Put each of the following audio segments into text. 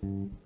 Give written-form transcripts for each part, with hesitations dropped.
Ok.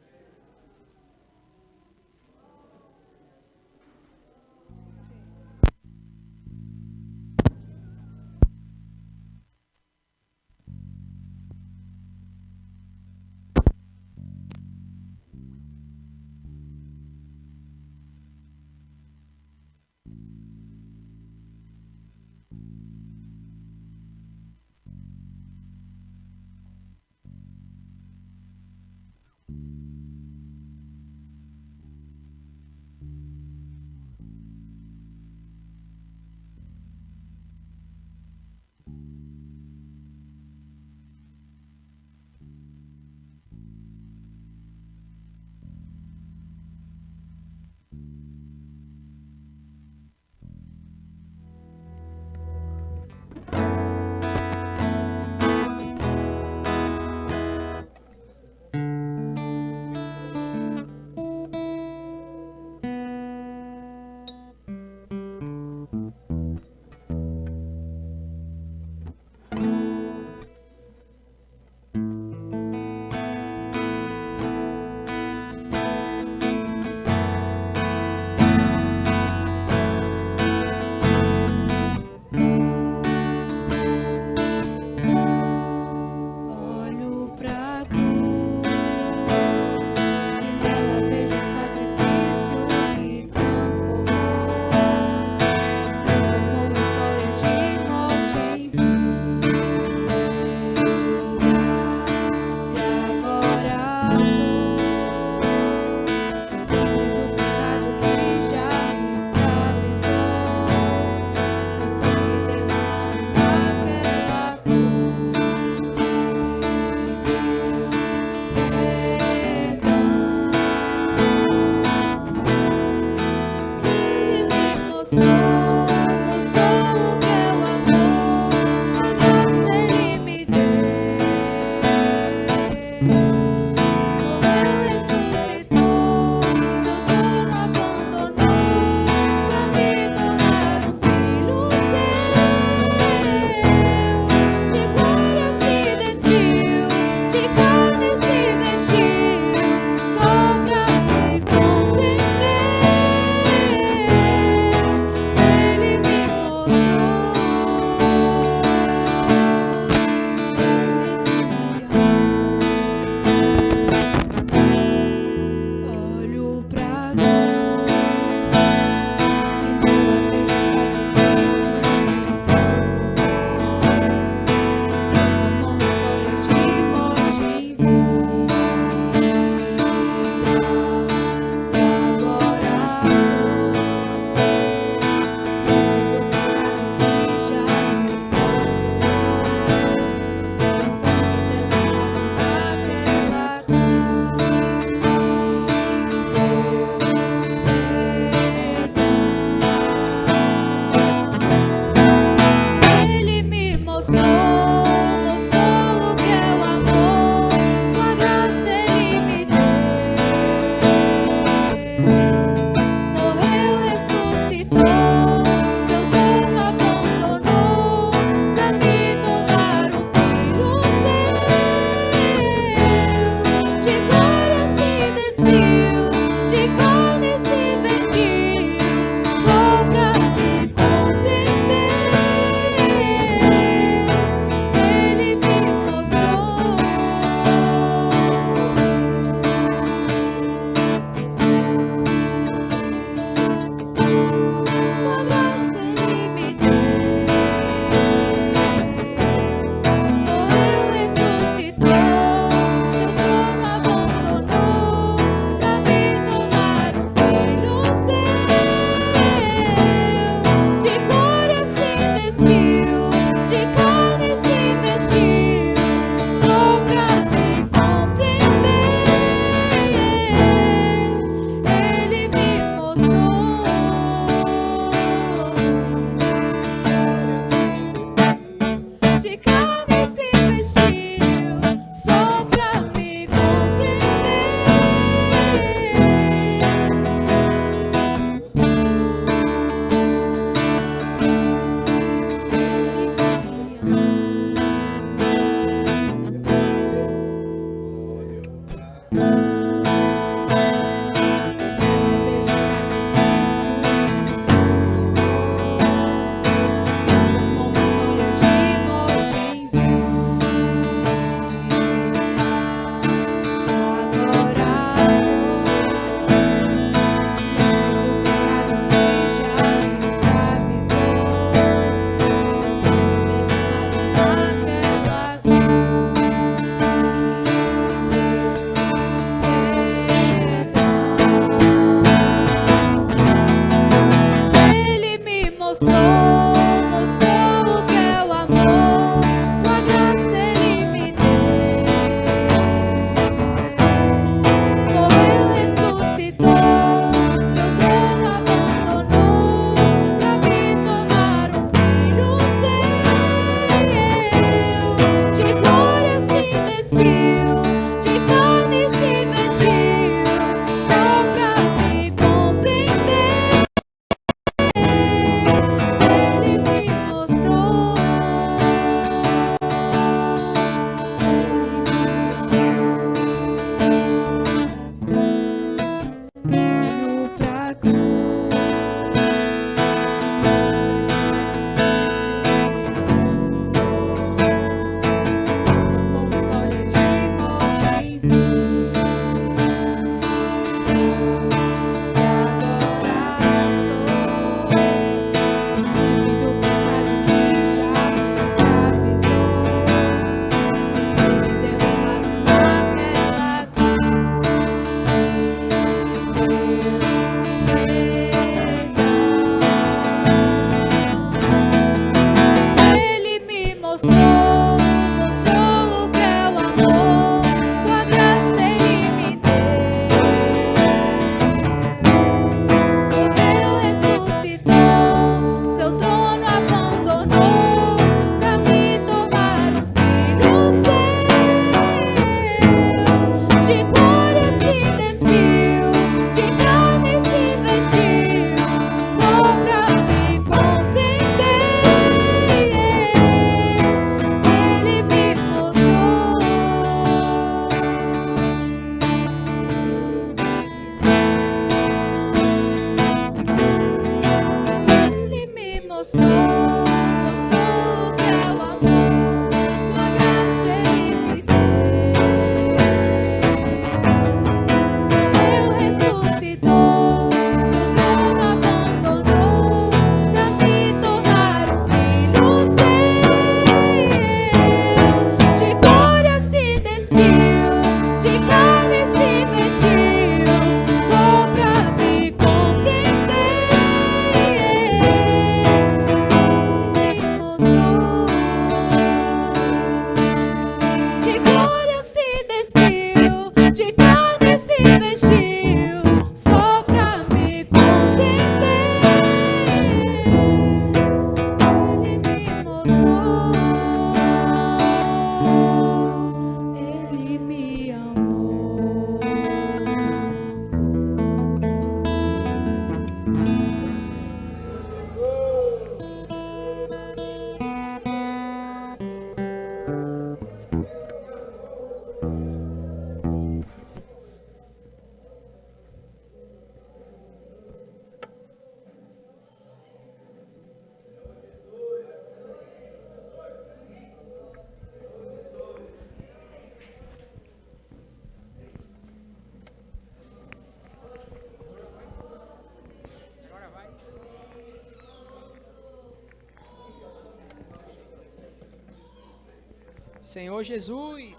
Senhor Jesus.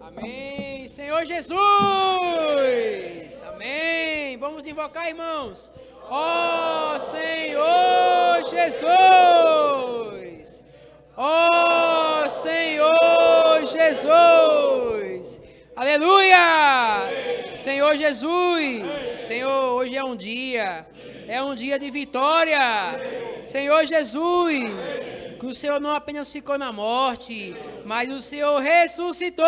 Amém. Senhor Jesus. Amém. Vamos invocar, irmãos. Ó Senhor Jesus. Ó Senhor Jesus. Aleluia. Senhor Jesus. Senhor, hoje é um dia de vitória. Senhor Jesus, que o Senhor não apenas ficou na morte, mas o Senhor ressuscitou,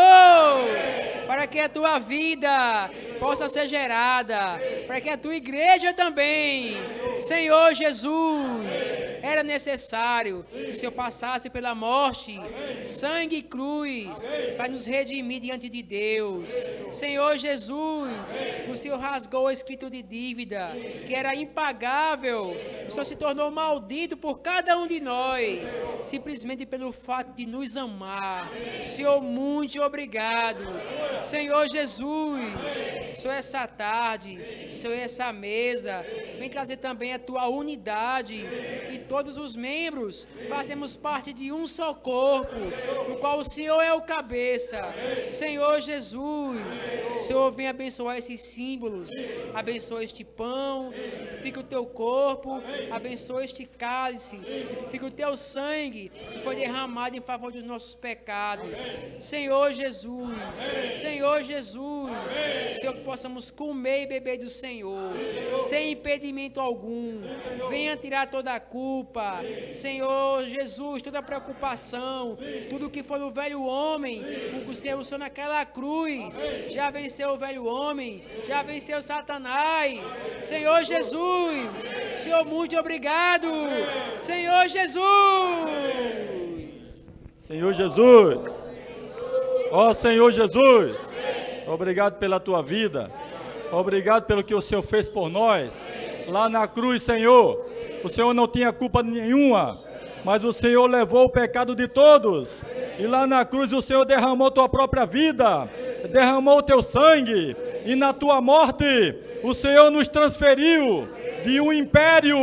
para que a tua vida possa ser gerada, para que a tua igreja também. Senhor Jesus, era necessário que o Senhor passasse pela morte, sangue e cruz, para nos redimir diante de Deus. Senhor Jesus, o Senhor rasgou o escrito de dívida, que era impagável. O Senhor se tornou maldito por cada um de nós, simplesmente pelo fato de nos amar. Senhor, muito obrigado. Senhor Jesus, Senhor, essa tarde, Senhor, essa mesa, vem trazer também a tua unidade, que todos os membros fazemos parte de um só corpo, no qual o Senhor é o cabeça. Senhor Jesus, Senhor, vem abençoar esses símbolos, abençoa este pão, fica o teu corpo, abençoa este cálice, fica o teu sangue, que foi derramado em favor dos nossos pecados. Senhor Jesus, Senhor Jesus, Senhor, que possamos comer e beber do Senhor, sem impedimento algum. Venha tirar toda a culpa, Senhor Jesus, toda a preocupação, tudo que foi o velho homem, o que o Senhor naquela cruz, já venceu o velho homem, já venceu Satanás. Senhor Jesus, Senhor, muito obrigado. Senhor Jesus. Senhor Jesus, ó Senhor Jesus, obrigado pela tua vida, obrigado pelo que o Senhor fez por nós, lá na cruz, Senhor. O Senhor não tinha culpa nenhuma, mas o Senhor levou o pecado de todos, e lá na cruz o Senhor derramou tua própria vida, derramou o teu sangue, e na tua morte o Senhor nos transferiu de um império,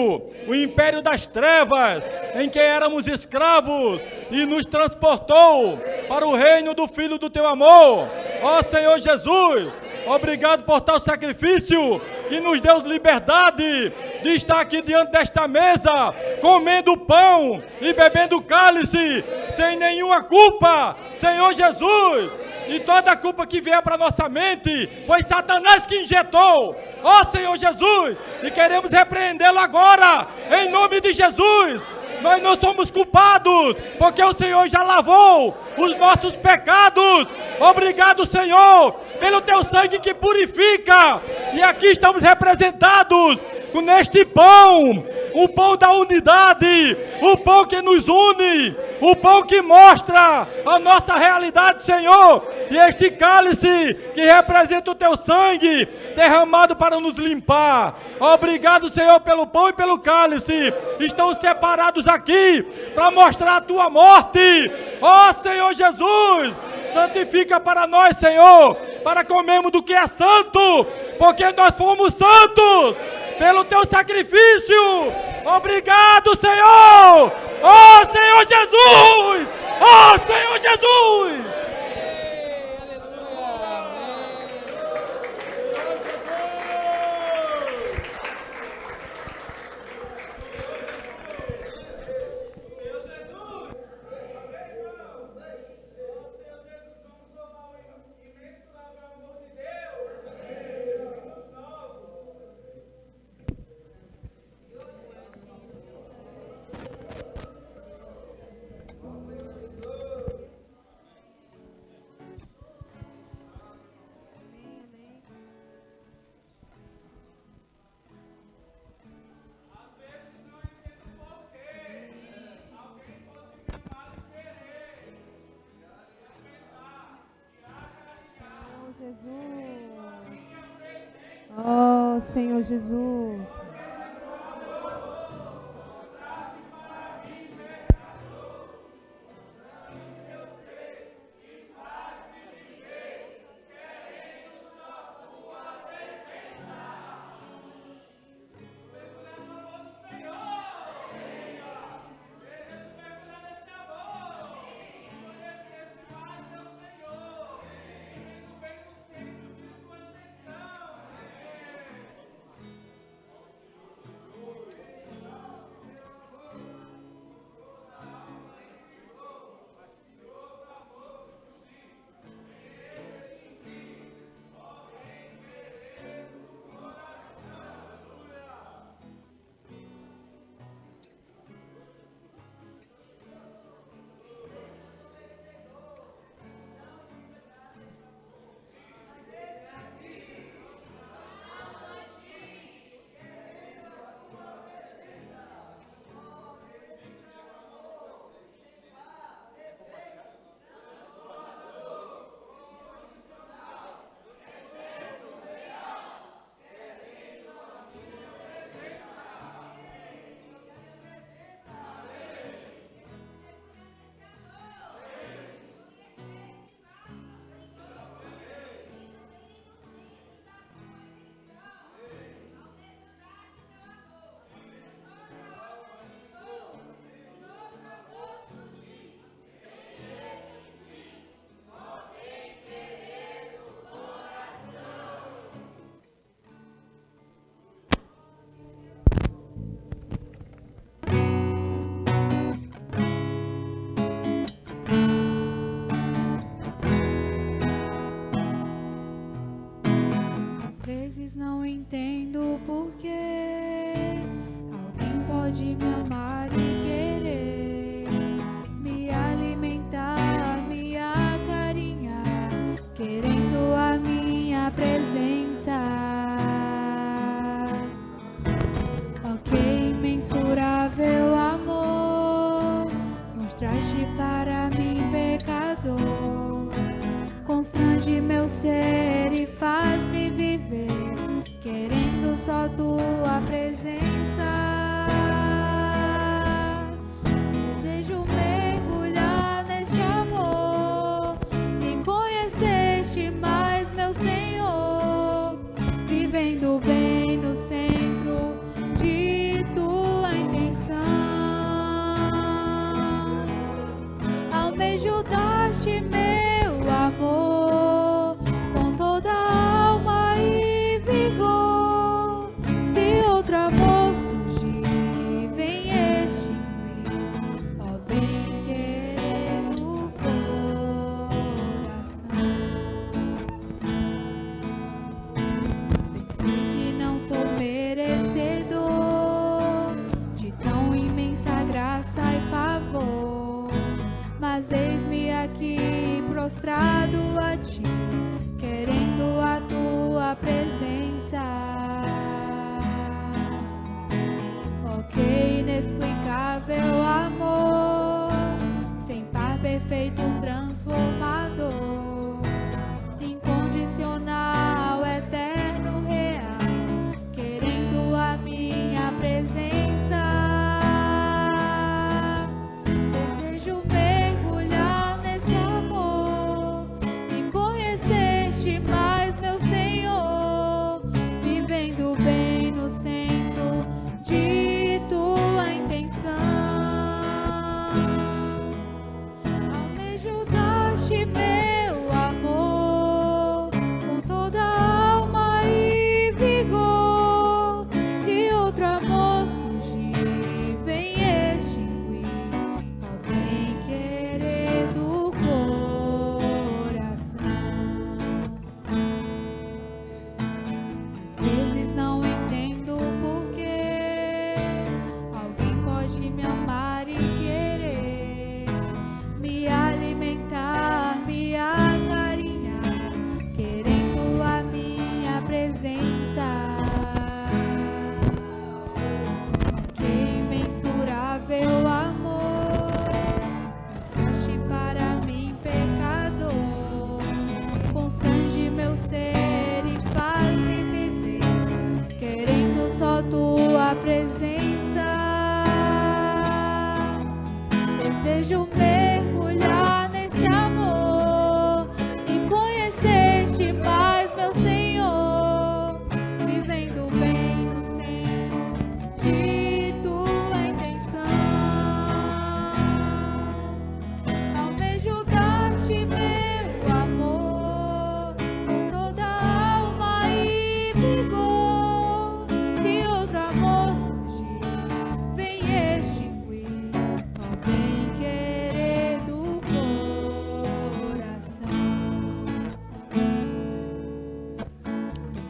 o império das trevas, em que éramos escravos, e nos transportou para o reino do Filho do teu amor. Ó Senhor Jesus, obrigado por tal sacrifício, que nos deu liberdade de estar aqui diante desta mesa, comendo pão e bebendo cálice, sem nenhuma culpa. Senhor Jesus, e toda a culpa que vier para nossa mente, foi Satanás que injetou. Ó Senhor Jesus, e queremos repreendê-lo agora, em nome de Jesus. Nós não somos culpados, porque o Senhor já lavou os nossos pecados. Obrigado, Senhor, pelo teu sangue que purifica. E aqui estamos representados neste pão, o pão da unidade, o pão que nos une, o pão que mostra a nossa realidade, Senhor. E este cálice que representa o teu sangue derramado para nos limpar. Obrigado, Senhor, pelo pão e pelo cálice. Estão separados aqui para mostrar a tua morte. Ó Senhor Jesus, santifica para nós, Senhor, para comermos do que é santo, porque nós fomos santos pelo teu sacrifício. Obrigado, Senhor. Ó Senhor Jesus, ó Senhor Jesus. Oh, Senhor Jesus. vezes não entendo porquê alguém pode me amar e querer me alimentar, me acarinhar, querendo a minha presença. Ok, imensurável amor, mostraste para mim pecador, constrange meu ser e faz-me viver, querendo só tua presença. Desejo mergulhar neste amor, me conheceste mais, meu Senhor, vivendo bem no centro de tua intenção. Almejo dar-te meu amor com toda a alma e vigor. Se outro amor surgir, vem extinguir, ó bem-querer do coração. Pensei que não sou merecedor de tão imensa graça e favor, mas eis-me aqui prostrado a ti, querendo a tua presença. Ok, inexplicável amor, sem par perfeito transformador, incondicional, eterno, real, querendo a minha presença. Desejo mergulhar nesse amor, me conheceste mais, meu Senhor, vivendo bem no centro de tua intenção. Almejo dar-te meu amor com toda a alma e vigor. Se outro amor surgir, vem extinguir, ó bem-querer do coração. Às vezes não entendo porquê alguém pode me amar e querer me alimentar, me acarinhar, querendo a minha presença. Que imensurável amor, mostraste para mim pecador, constrange meu ser e faz-me viver, querendo só tua presença. Desejo mergulhar nesse amor, me conheceste mais, meu Senhor, vivendo bem no centro de tua intenção. Almejo dar-te meu amor com toda a alma e vigor. Se outro amor surgir, vem extinguir, ó bem-querer do coração.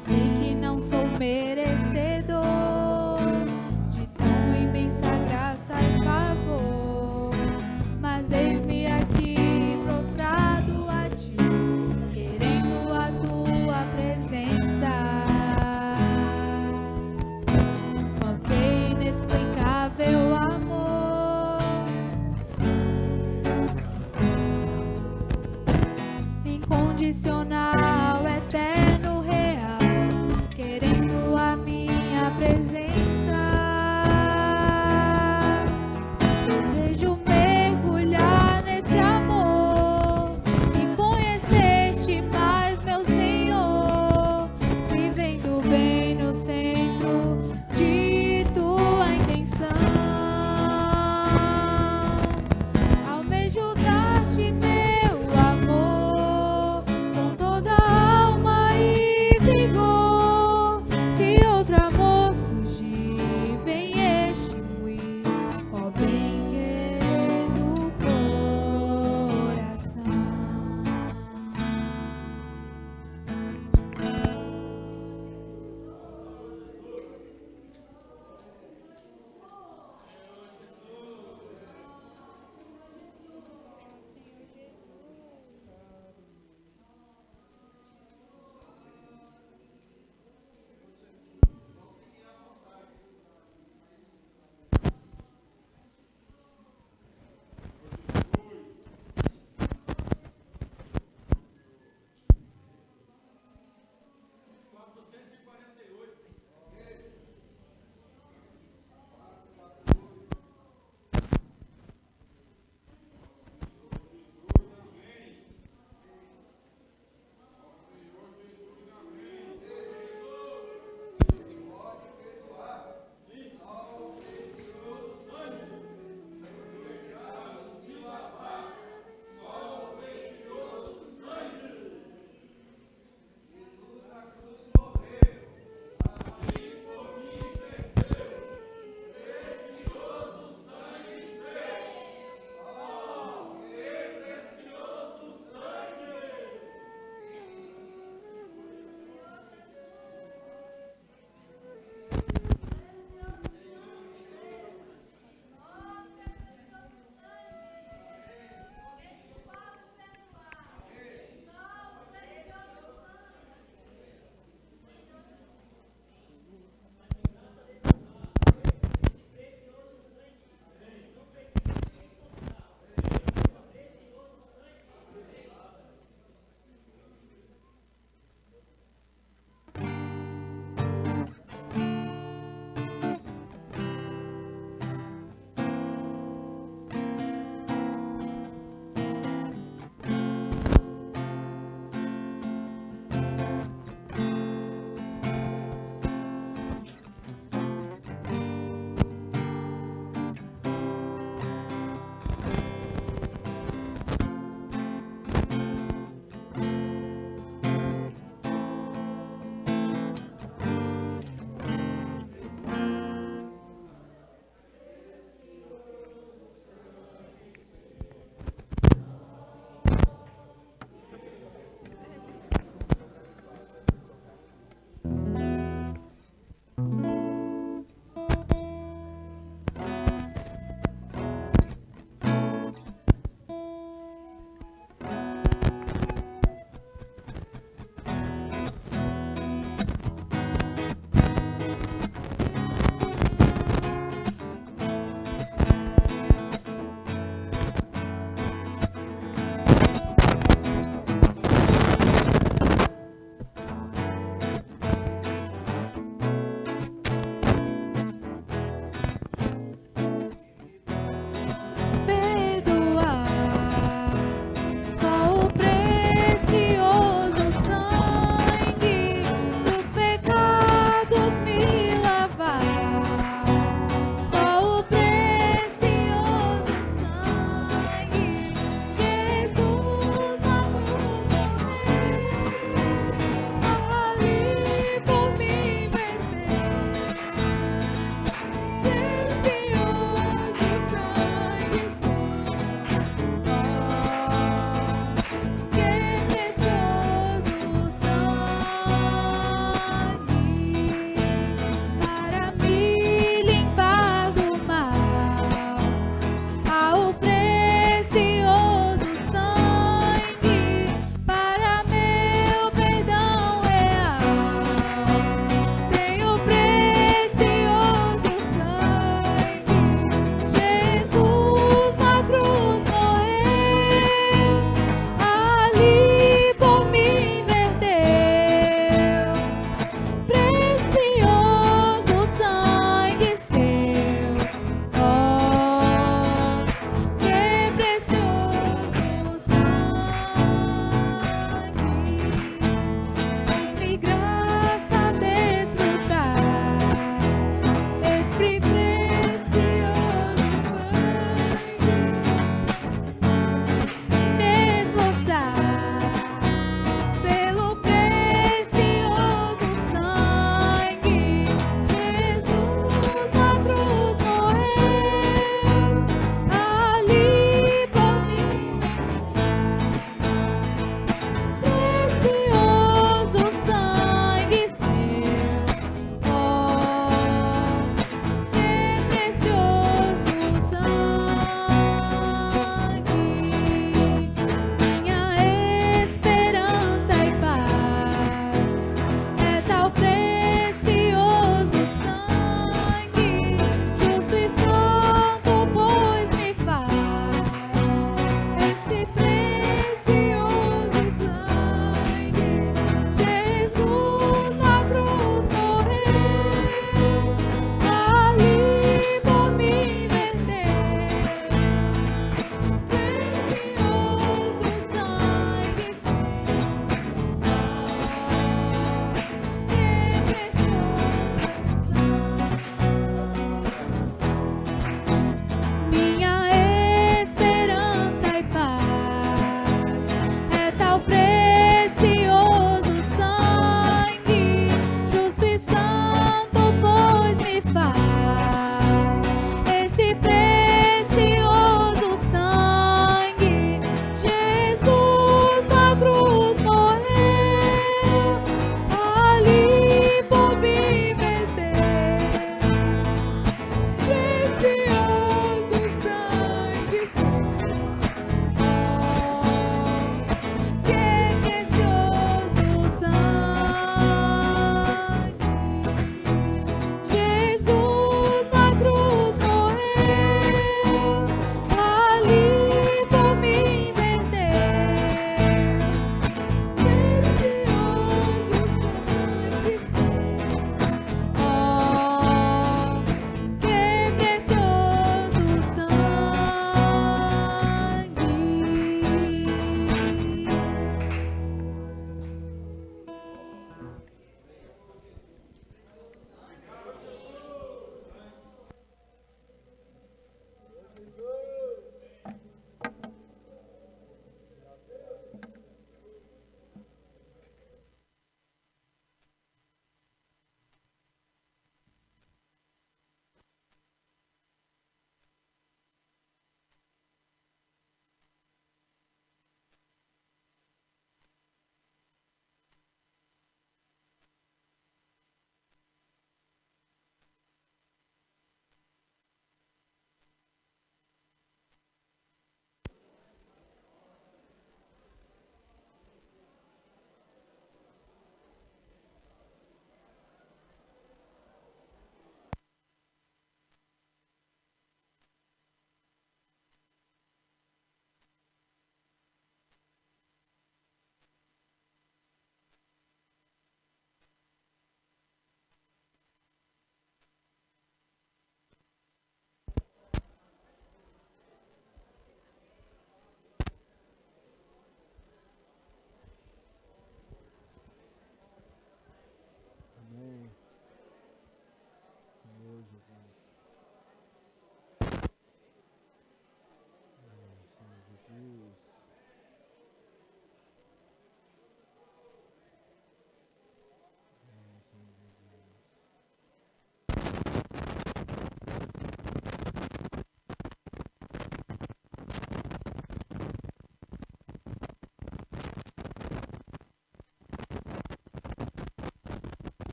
Sei que não sou merecedor de tão imensa graça e favor, mas eis-me aqui prostrado a ti, querendo a tua presença. Ok, inexplicável amor, incondicional, eterno, real, querendo a minha presença. Desejo mergulhar nesse amor, me conheceste mais, meu Senhor, vivendo bem no centro de tua intenção. Almejo dar-te meu amor com toda a alma e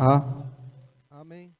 Amém.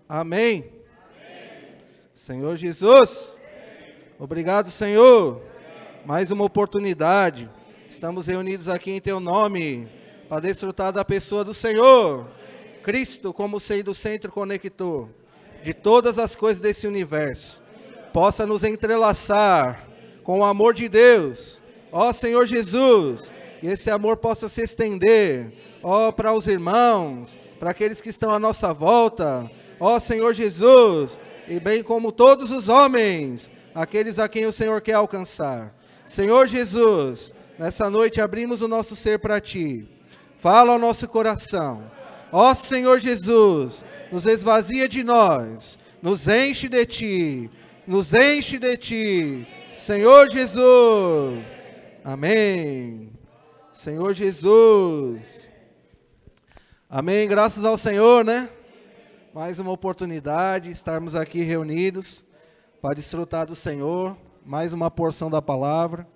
Amém. Senhor Jesus, obrigado, Senhor, mais uma oportunidade. Estamos reunidos aqui em Teu nome para desfrutar da pessoa do Senhor, Cristo, como sendo o centro conector de todas as coisas desse universo. Possa nos entrelaçar com o amor de Deus, ó Senhor Jesus, e esse amor possa se estender, ó, para os irmãos, para aqueles que estão à nossa volta, ó Senhor Jesus, e bem como todos os homens, aqueles a quem o Senhor quer alcançar. Senhor Jesus, nessa noite abrimos o nosso ser para Ti, fala ao nosso coração, ó Senhor Jesus, nos esvazia de nós, nos enche de Ti, Senhor Jesus, amém. Senhor Jesus, amém, graças ao Senhor, né? Mais uma oportunidade, estarmos aqui reunidos para desfrutar do Senhor, mais uma porção da palavra.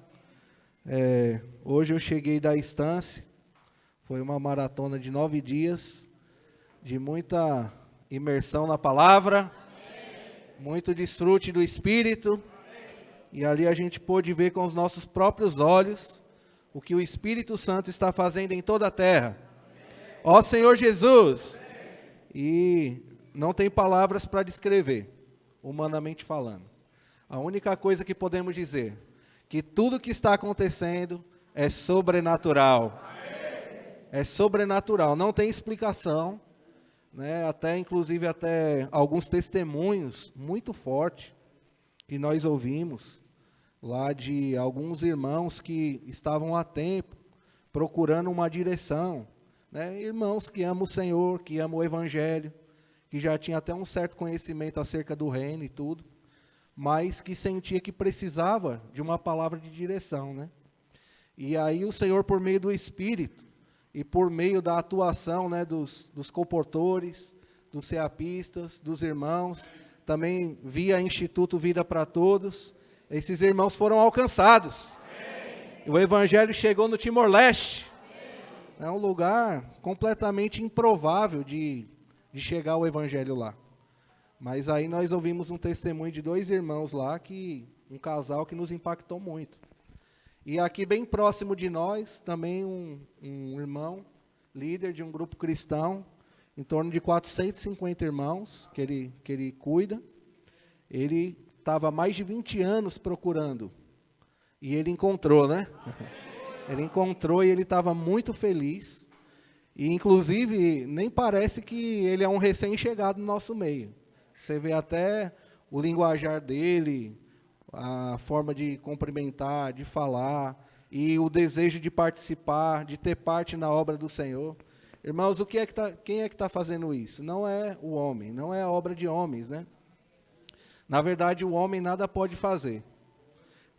Hoje eu cheguei da estância, foi uma maratona de 9 dias, de muita imersão na palavra, muito desfrute do Espírito, e ali a gente pôde ver com os nossos próprios olhos o que o Espírito Santo está fazendo em toda a terra. Ó Senhor Jesus, e não tem palavras para descrever, humanamente falando. A única coisa que podemos dizer, que tudo que está acontecendo é sobrenatural. É sobrenatural, não tem explicação, né? Inclusive até alguns testemunhos muito fortes que nós ouvimos lá de alguns irmãos que estavam há tempo procurando uma direção, né? Irmãos que amam o Senhor, que amam o Evangelho, que já tinha até um certo conhecimento acerca do reino e tudo, mas que sentia que precisava de uma palavra de direção, né? E aí o Senhor, por meio do Espírito e por meio da atuação, né, dos comportores, dos ceapistas, dos irmãos, também via Instituto Vida para Todos, esses irmãos foram alcançados. O Evangelho chegou no Timor-Leste. É um lugar completamente improvável de chegar o Evangelho lá. Mas aí nós ouvimos um testemunho de 2 irmãos lá, um casal que nos impactou muito. E aqui bem próximo de nós, também um irmão, líder de um grupo cristão, em torno de 450 irmãos, que ele cuida. Ele estava há mais de 20 anos procurando, e ele encontrou, né? Ele encontrou e ele estava muito feliz, e inclusive nem parece que ele é um recém-chegado no nosso meio. Você vê até o linguajar dele, a forma de cumprimentar, de falar, e o desejo de participar, de ter parte na obra do Senhor. Irmãos, quem é que está fazendo isso? Não é o homem, não é a obra de homens, né? Na verdade, o homem nada pode fazer.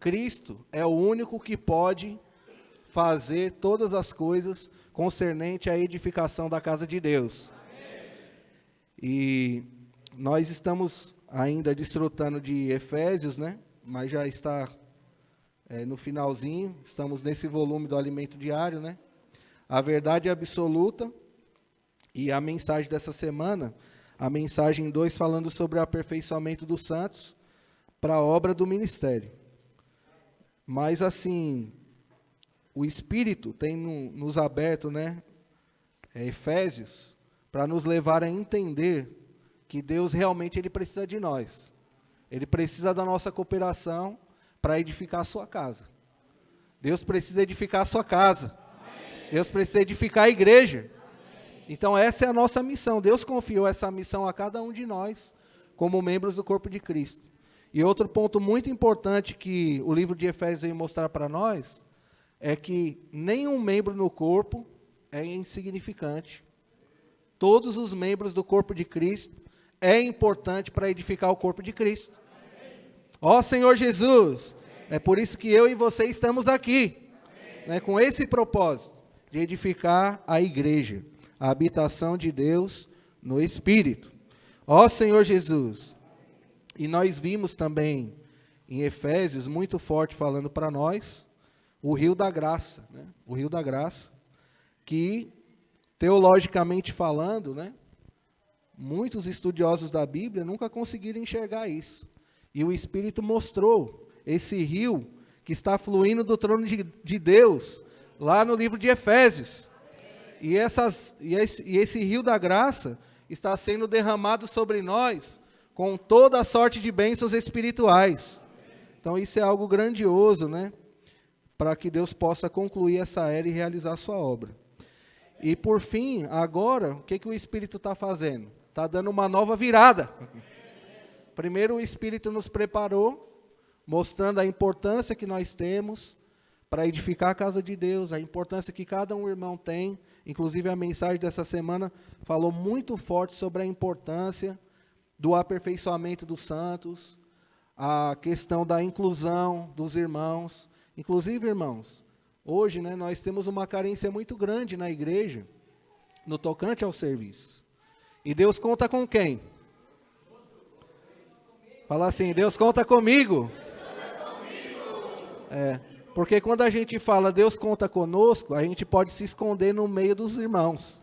Cristo é o único que pode fazer todas as coisas concernente à edificação da casa de Deus. E nós estamos ainda desfrutando de Efésios, né? Mas já está no finalzinho, estamos nesse volume do alimento diário, né? A verdade absoluta, e a mensagem dessa semana, a mensagem 2 falando sobre o aperfeiçoamento dos santos para a obra do ministério. Mas assim, o Espírito tem nos aberto, né, Efésios, para nos levar a entender que Deus realmente ele precisa de nós. Ele precisa da nossa cooperação para edificar a sua casa. Deus precisa edificar a sua casa. Deus precisa edificar a igreja. Então essa é a nossa missão. Deus confiou essa missão a cada um de nós, como membros do corpo de Cristo. E outro ponto muito importante que o livro de Efésios vem mostrar para nós, é que nenhum membro no corpo é insignificante. Todos os membros do corpo de Cristo é importante para edificar o corpo de Cristo. Ó Senhor Jesus, é por isso que eu e você estamos aqui, né, com esse propósito de edificar a igreja, a habitação de Deus no Espírito. Ó Senhor Jesus, e nós vimos também em Efésios, muito forte falando para nós, o rio da graça, né? O rio da graça, que teologicamente falando, né, muitos estudiosos da Bíblia nunca conseguiram enxergar isso. E o Espírito mostrou esse rio que está fluindo do trono de Deus, lá no livro de Efésios. E esse rio da graça está sendo derramado sobre nós com toda a sorte de bênçãos espirituais. Então isso é algo grandioso, né? Para que Deus possa concluir essa era e realizar a sua obra. E por fim, agora, o que o Espírito está fazendo? Está dando uma nova virada. Primeiro o Espírito nos preparou, mostrando a importância que nós temos para edificar a casa de Deus, a importância que cada um irmão tem. Inclusive a mensagem dessa semana falou muito forte sobre a importância do aperfeiçoamento dos santos, a questão da inclusão dos irmãos. Inclusive, irmãos, hoje, né, nós temos uma carência muito grande na igreja, no tocante ao serviço. E Deus conta com quem? Fala assim, Deus conta comigo. Porque quando a gente fala Deus conta conosco, a gente pode se esconder no meio dos irmãos.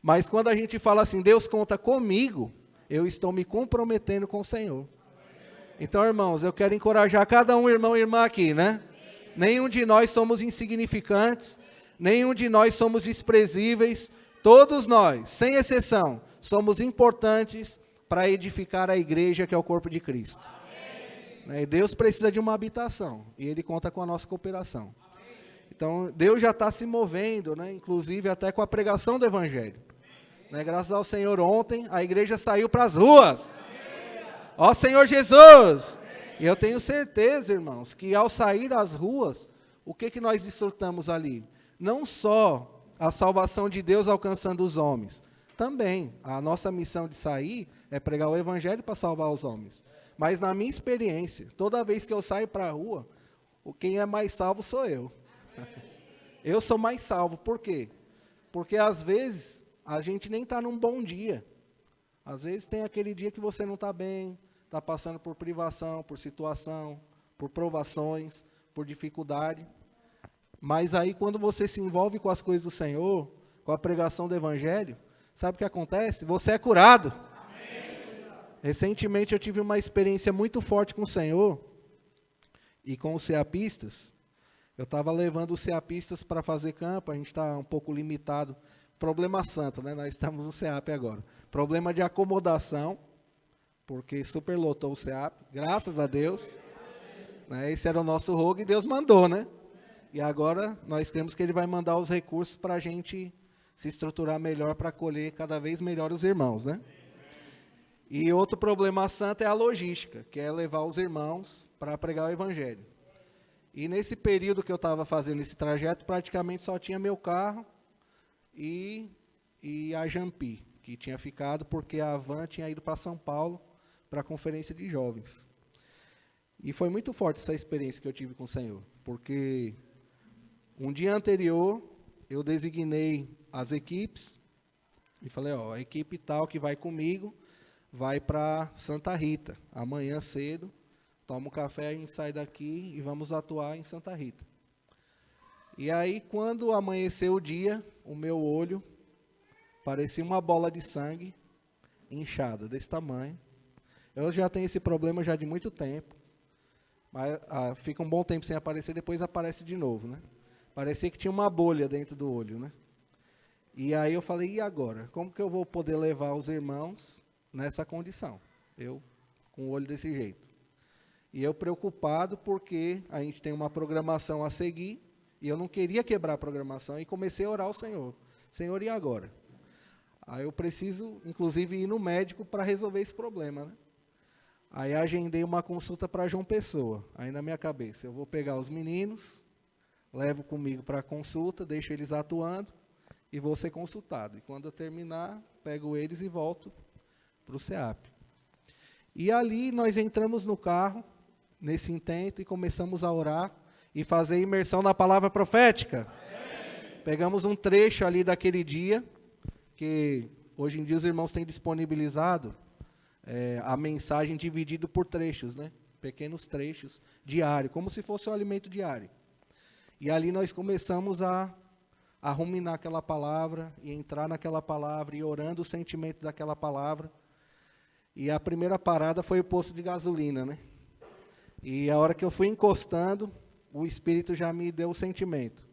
Mas quando a gente fala assim, Deus conta comigo, eu estou me comprometendo com o Senhor. Então, irmãos, eu quero encorajar cada um irmão e irmã aqui, né? Nenhum de nós somos insignificantes, nenhum de nós somos desprezíveis, todos nós, sem exceção, somos importantes para edificar a igreja que é o corpo de Cristo. Amém. E Deus precisa de uma habitação, e Ele conta com a nossa cooperação. Amém. Então, Deus já está se movendo, né? Inclusive até com a pregação do Evangelho. Né? Graças ao Senhor, ontem a igreja saiu para as ruas. Ó Senhor Jesus! E eu tenho certeza, irmãos, que ao sair às ruas, o que nós desfrutamos ali? Não só a salvação de Deus alcançando os homens, também a nossa missão de sair é pregar o Evangelho para salvar os homens. Mas na minha experiência, toda vez que eu saio para a rua, quem é mais salvo sou eu. Eu sou mais salvo, por quê? Porque às vezes a gente nem está num bom dia. Às vezes tem aquele dia que você não está bem, está passando por privação, por situação, por provações, por dificuldade. Mas aí quando você se envolve com as coisas do Senhor, com a pregação do Evangelho, sabe o que acontece? Você é curado. Amém. Recentemente eu tive uma experiência muito forte com o Senhor e com os ceapistas. Eu estava levando os ceapistas para fazer campo, a gente está um pouco limitado. Problema santo, né? Nós estamos no CEAP agora. Problema de acomodação, porque superlotou o CEAP, graças a Deus. Né? Esse era o nosso rogo e Deus mandou, né? E agora nós cremos que Ele vai mandar os recursos para a gente se estruturar melhor para acolher cada vez melhor os irmãos, né? E outro problema santo é a logística, que é levar os irmãos para pregar o Evangelho. E nesse período que eu estava fazendo esse trajeto, praticamente só tinha meu carro e a Jampi, que tinha ficado porque a van tinha ido para São Paulo para a conferência de jovens. E foi muito forte essa experiência que eu tive com o Senhor, porque um dia anterior eu designei as equipes e falei, a equipe tal que vai comigo vai para Santa Rita, amanhã cedo, toma um café, a gente sai daqui e vamos atuar em Santa Rita. E aí, quando amanheceu o dia, o meu olho parecia uma bola de sangue inchada, desse tamanho. Eu já tenho esse problema já de muito tempo, mas fica um bom tempo sem aparecer, depois aparece de novo, né? Parecia que tinha uma bolha dentro do olho, né? E aí eu falei, e agora? Como que eu vou poder levar os irmãos nessa condição? Eu com o olho desse jeito. E eu preocupado porque a gente tem uma programação a seguir, e eu não queria quebrar a programação, e comecei a orar ao Senhor. Senhor, e agora? Aí eu preciso, inclusive, ir no médico para resolver esse problema, né? Aí agendei uma consulta para João Pessoa, aí na minha cabeça, eu vou pegar os meninos, levo comigo para a consulta, deixo eles atuando e vou ser consultado. E quando eu terminar, pego eles e volto para o SEAP. E ali nós entramos no carro, nesse intento, e começamos a orar e fazer imersão na palavra profética. Pegamos um trecho ali daquele dia, que hoje em dia os irmãos têm disponibilizado a mensagem dividida por trechos, né? Pequenos trechos diários, como se fosse um alimento diário. E ali nós começamos a ruminar aquela palavra, e entrar naquela palavra, e orando o sentimento daquela palavra. E a primeira parada foi o posto de gasolina, né? E a hora que eu fui encostando, o Espírito já me deu o sentimento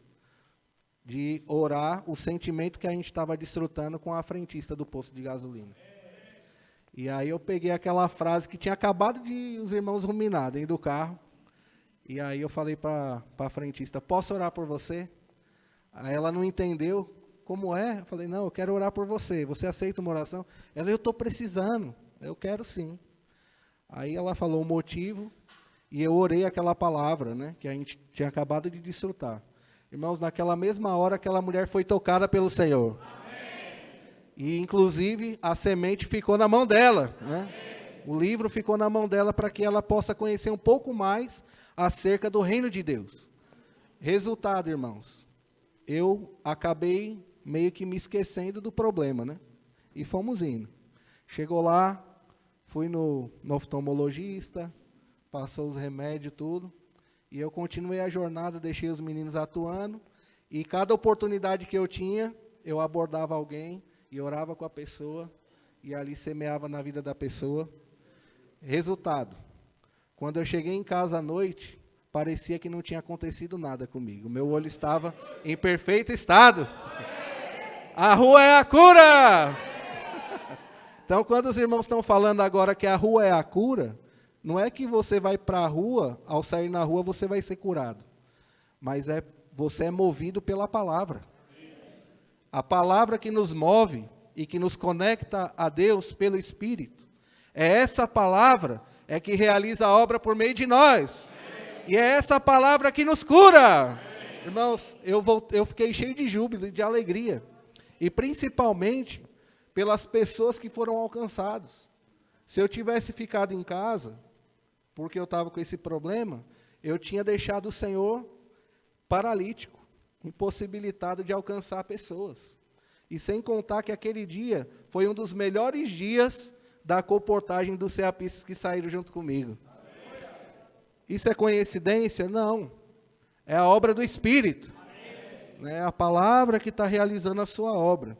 de orar o sentimento que a gente estava desfrutando com a frentista do posto de gasolina. E aí eu peguei aquela frase que tinha acabado de os irmãos ruminar dentro do carro. E aí eu falei para a frentista, posso orar por você? Aí ela não entendeu, como é? Eu falei, não, eu quero orar por você. Você aceita uma oração? Ela, eu estou precisando. Eu quero sim. Aí ela falou o motivo, e eu orei aquela palavra, né, que a gente tinha acabado de desfrutar. Irmãos, naquela mesma hora, aquela mulher foi tocada pelo Senhor. E, inclusive, a semente ficou na mão dela, né? O livro ficou na mão dela para que ela possa conhecer um pouco mais acerca do reino de Deus. Resultado, irmãos, eu acabei meio que me esquecendo do problema, né? E fomos indo. Chegou lá, fui no oftalmologista, passou os remédios e tudo, e eu continuei a jornada, deixei os meninos atuando, e cada oportunidade que eu tinha, eu abordava alguém, e orava com a pessoa, e ali semeava na vida da pessoa. Resultado, quando eu cheguei em casa à noite, parecia que não tinha acontecido nada comigo. Meu olho estava em perfeito estado. A rua é a cura! Então, quando os irmãos estão falando agora que a rua é a cura, não é que você vai para a rua, ao sair na rua você vai ser curado. Mas você é movido pela palavra. A palavra que nos move e que nos conecta a Deus pelo Espírito. É essa palavra que realiza a obra por meio de nós. E é essa palavra que nos cura. Irmãos, eu fiquei cheio de júbilo, de alegria. E principalmente pelas pessoas que foram alcançadas. Se eu tivesse ficado em casa, porque eu estava com esse problema, eu tinha deixado o Senhor paralítico, impossibilitado de alcançar pessoas. E sem contar que aquele dia foi um dos melhores dias da comportagem dos ceapistas que saíram junto comigo. Isso é coincidência? Não. É a obra do Espírito. É a palavra que está realizando a sua obra.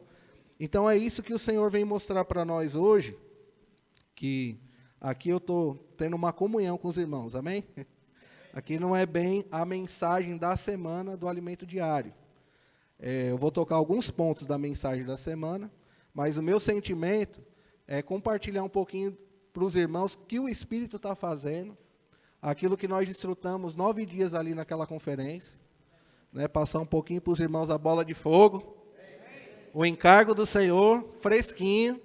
Então é isso que o Senhor vem mostrar para nós hoje, que aqui eu estou tendo uma comunhão com os irmãos, amém? Aqui não é bem a mensagem da semana do alimento diário. Eu vou tocar alguns pontos da mensagem da semana, mas o meu sentimento é compartilhar um pouquinho para os irmãos o que o Espírito está fazendo, aquilo que nós desfrutamos 9 dias ali naquela conferência, né, passar um pouquinho para os irmãos a bola de fogo, o encargo do Senhor, fresquinho.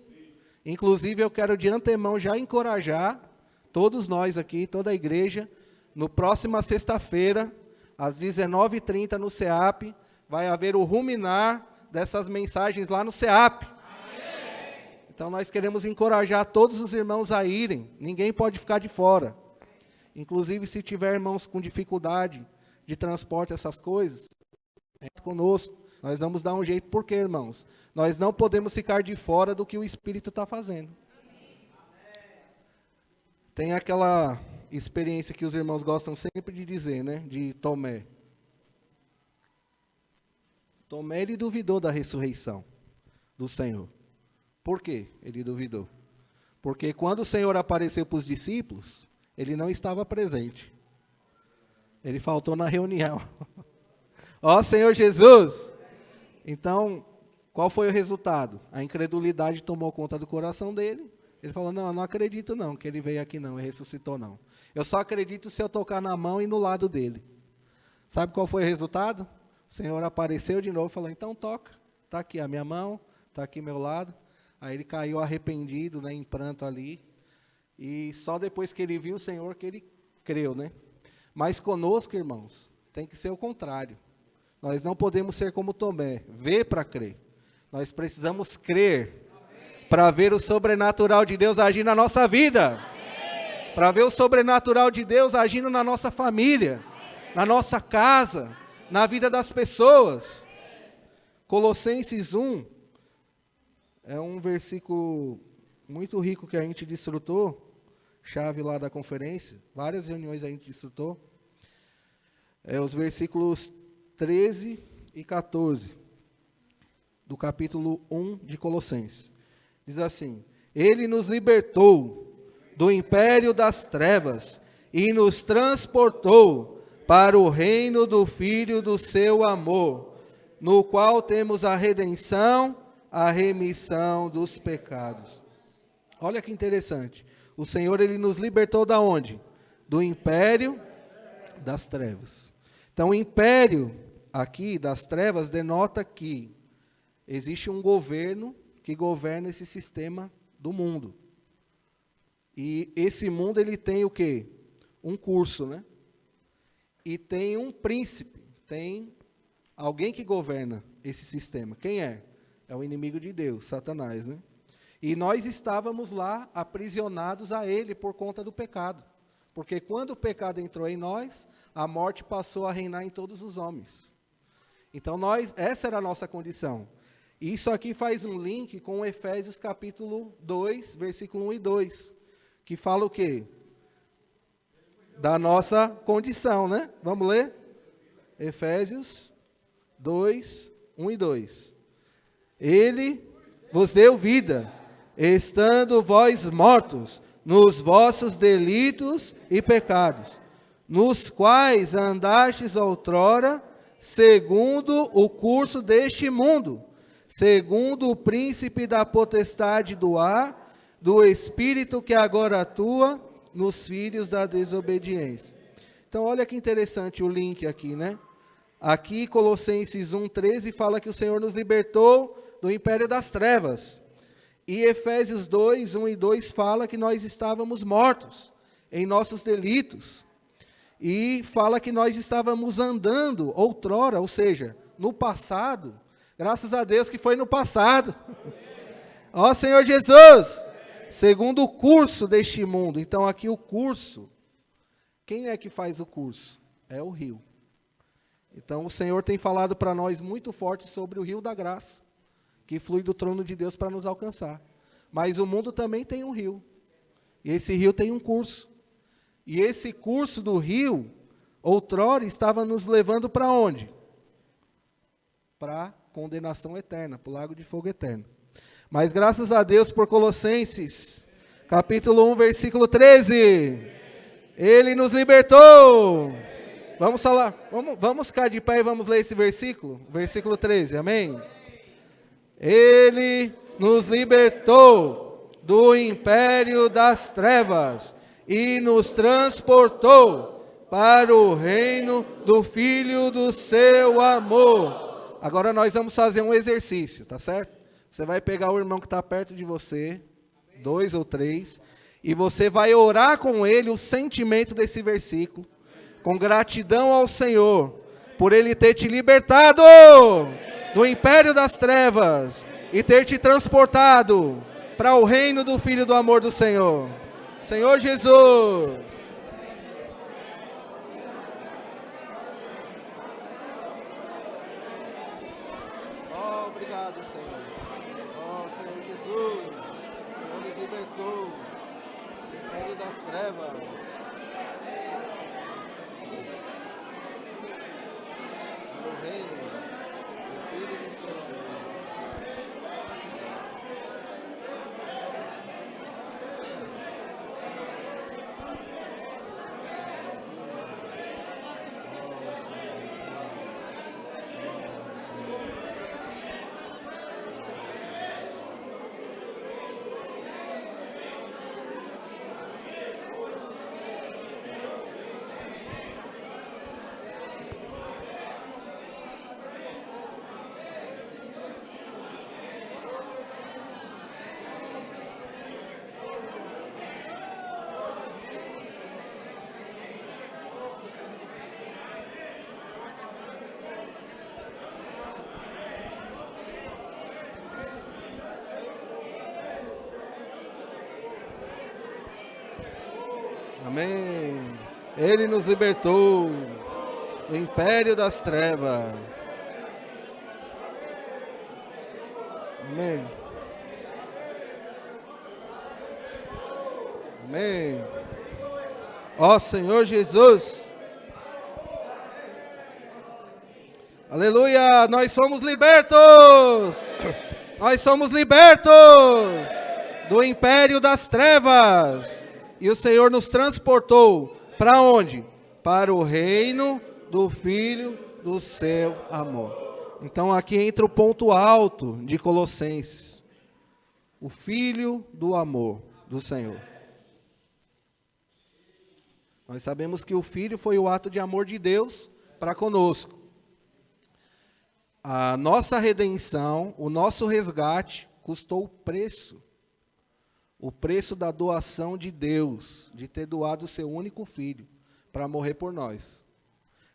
Inclusive eu quero de antemão já encorajar todos nós aqui, toda a igreja, no próxima sexta-feira, às 19h30 no SEAP, vai haver o ruminar dessas mensagens lá no SEAP. Então nós queremos encorajar todos os irmãos a irem, ninguém pode ficar de fora. Inclusive se tiver irmãos com dificuldade de transporte, essas coisas, entre conosco, nós vamos dar um jeito, porque irmãos, nós não podemos ficar de fora do que o Espírito está fazendo. Tem aquela experiência que os irmãos gostam sempre de dizer, né, de Tomé. Tomé, ele duvidou da ressurreição do Senhor. Por quê ele duvidou? Porque quando o Senhor apareceu para os discípulos, ele não estava presente. Ele faltou na reunião. Ó Senhor Jesus! Então, qual foi o resultado? A incredulidade tomou conta do coração dele. Ele falou, não, eu não acredito não, que ele veio aqui não, e ressuscitou não. Eu só acredito se eu tocar na mão e no lado dele. Sabe qual foi o resultado? O Senhor apareceu de novo e falou, então toca. Está aqui a minha mão, está aqui meu lado. Aí ele caiu arrependido, né, em pranto ali. E só depois que ele viu o Senhor que ele creu, né? Mas conosco, irmãos, tem que ser o contrário. Nós não podemos ser como Tomé, ver para crer. Nós precisamos crer para ver o sobrenatural de Deus agir na nossa vida. Para ver o sobrenatural de Deus agindo na nossa família, na nossa casa, na vida das pessoas. Colossenses 1 é um versículo muito rico que a gente desfrutou, chave lá da conferência, várias reuniões a gente desfrutou. Os versículos 13 e 14 do capítulo 1 de Colossenses. Diz assim: Ele nos libertou do império das trevas e nos transportou para o reino do Filho do seu amor, no qual temos a redenção, a remissão dos pecados. Olha que interessante. O Senhor, Ele nos libertou da onde? Do império das trevas. Então, o império aqui das trevas denota que existe um governo que governa esse sistema do mundo. E esse mundo, ele tem o quê? Um curso, né? E tem um príncipe, tem alguém que governa esse sistema. Quem é? É o inimigo de Deus, Satanás, né? E nós estávamos lá aprisionados a ele por conta do pecado. Porque quando o pecado entrou em nós, a morte passou a reinar em todos os homens. Então essa era a nossa condição. E isso aqui faz um link com Efésios capítulo 2, versículo 1 e 2, que fala o quê? Da nossa condição, né? Vamos ler? Efésios 2, 1 e 2. Ele vos deu vida, estando vós mortos nos vossos delitos e pecados, nos quais andastes outrora, segundo o curso deste mundo, segundo o príncipe da potestade do ar, do espírito que agora atua nos filhos da desobediência. Então, olha que interessante o link aqui, né? Aqui, Colossenses 1,13 fala que o Senhor nos libertou do império das trevas. E Efésios 2, 1 e 2 fala que nós estávamos mortos em nossos delitos. E fala que nós estávamos andando outrora, ou seja, no passado. Graças a Deus que foi no passado. Ó Senhor Jesus, segundo o curso deste mundo. Então aqui o curso, quem é que faz o curso? É o rio. Então o Senhor tem falado para nós muito forte sobre o rio da graça, que flui do trono de Deus para nos alcançar. Mas o mundo também tem um rio. E esse rio tem um curso. E esse curso do rio, outrora, estava nos levando para onde? Para condenação eterna, para o lago de fogo eterno. Mas graças a Deus por Colossenses, capítulo 1, versículo 13. Ele nos libertou. Vamos falar, vamos ficar de pé e vamos ler esse versículo? Versículo 13, amém? Ele nos libertou do império das trevas e nos transportou para o reino do Filho do seu amor. Agora nós vamos fazer um exercício, tá certo? Você vai pegar o irmão que está perto de você, 2 ou 3, e você vai orar com ele o sentimento desse versículo, com gratidão ao Senhor, por Ele ter te libertado do império das trevas e ter te transportado para o reino do Filho do amor do Senhor. Senhor Jesus. Oh, obrigado, Senhor. Oh, Senhor Jesus. O Senhor nos libertou do império das trevas. O reino do Filho do seu amor. Amém. Ele nos libertou do império das trevas. Amém. Amém. Ó Senhor Jesus. Aleluia, nós somos libertos. Nós somos libertos do império das trevas. E o Senhor nos transportou para onde? Para o reino do Filho do seu amor. Então aqui entra o ponto alto de Colossenses. O Filho do amor do Senhor. Nós sabemos que o Filho foi o ato de amor de Deus para conosco. A nossa redenção, o nosso resgate, custou o preço da doação de Deus, de ter doado o seu único Filho para morrer por nós.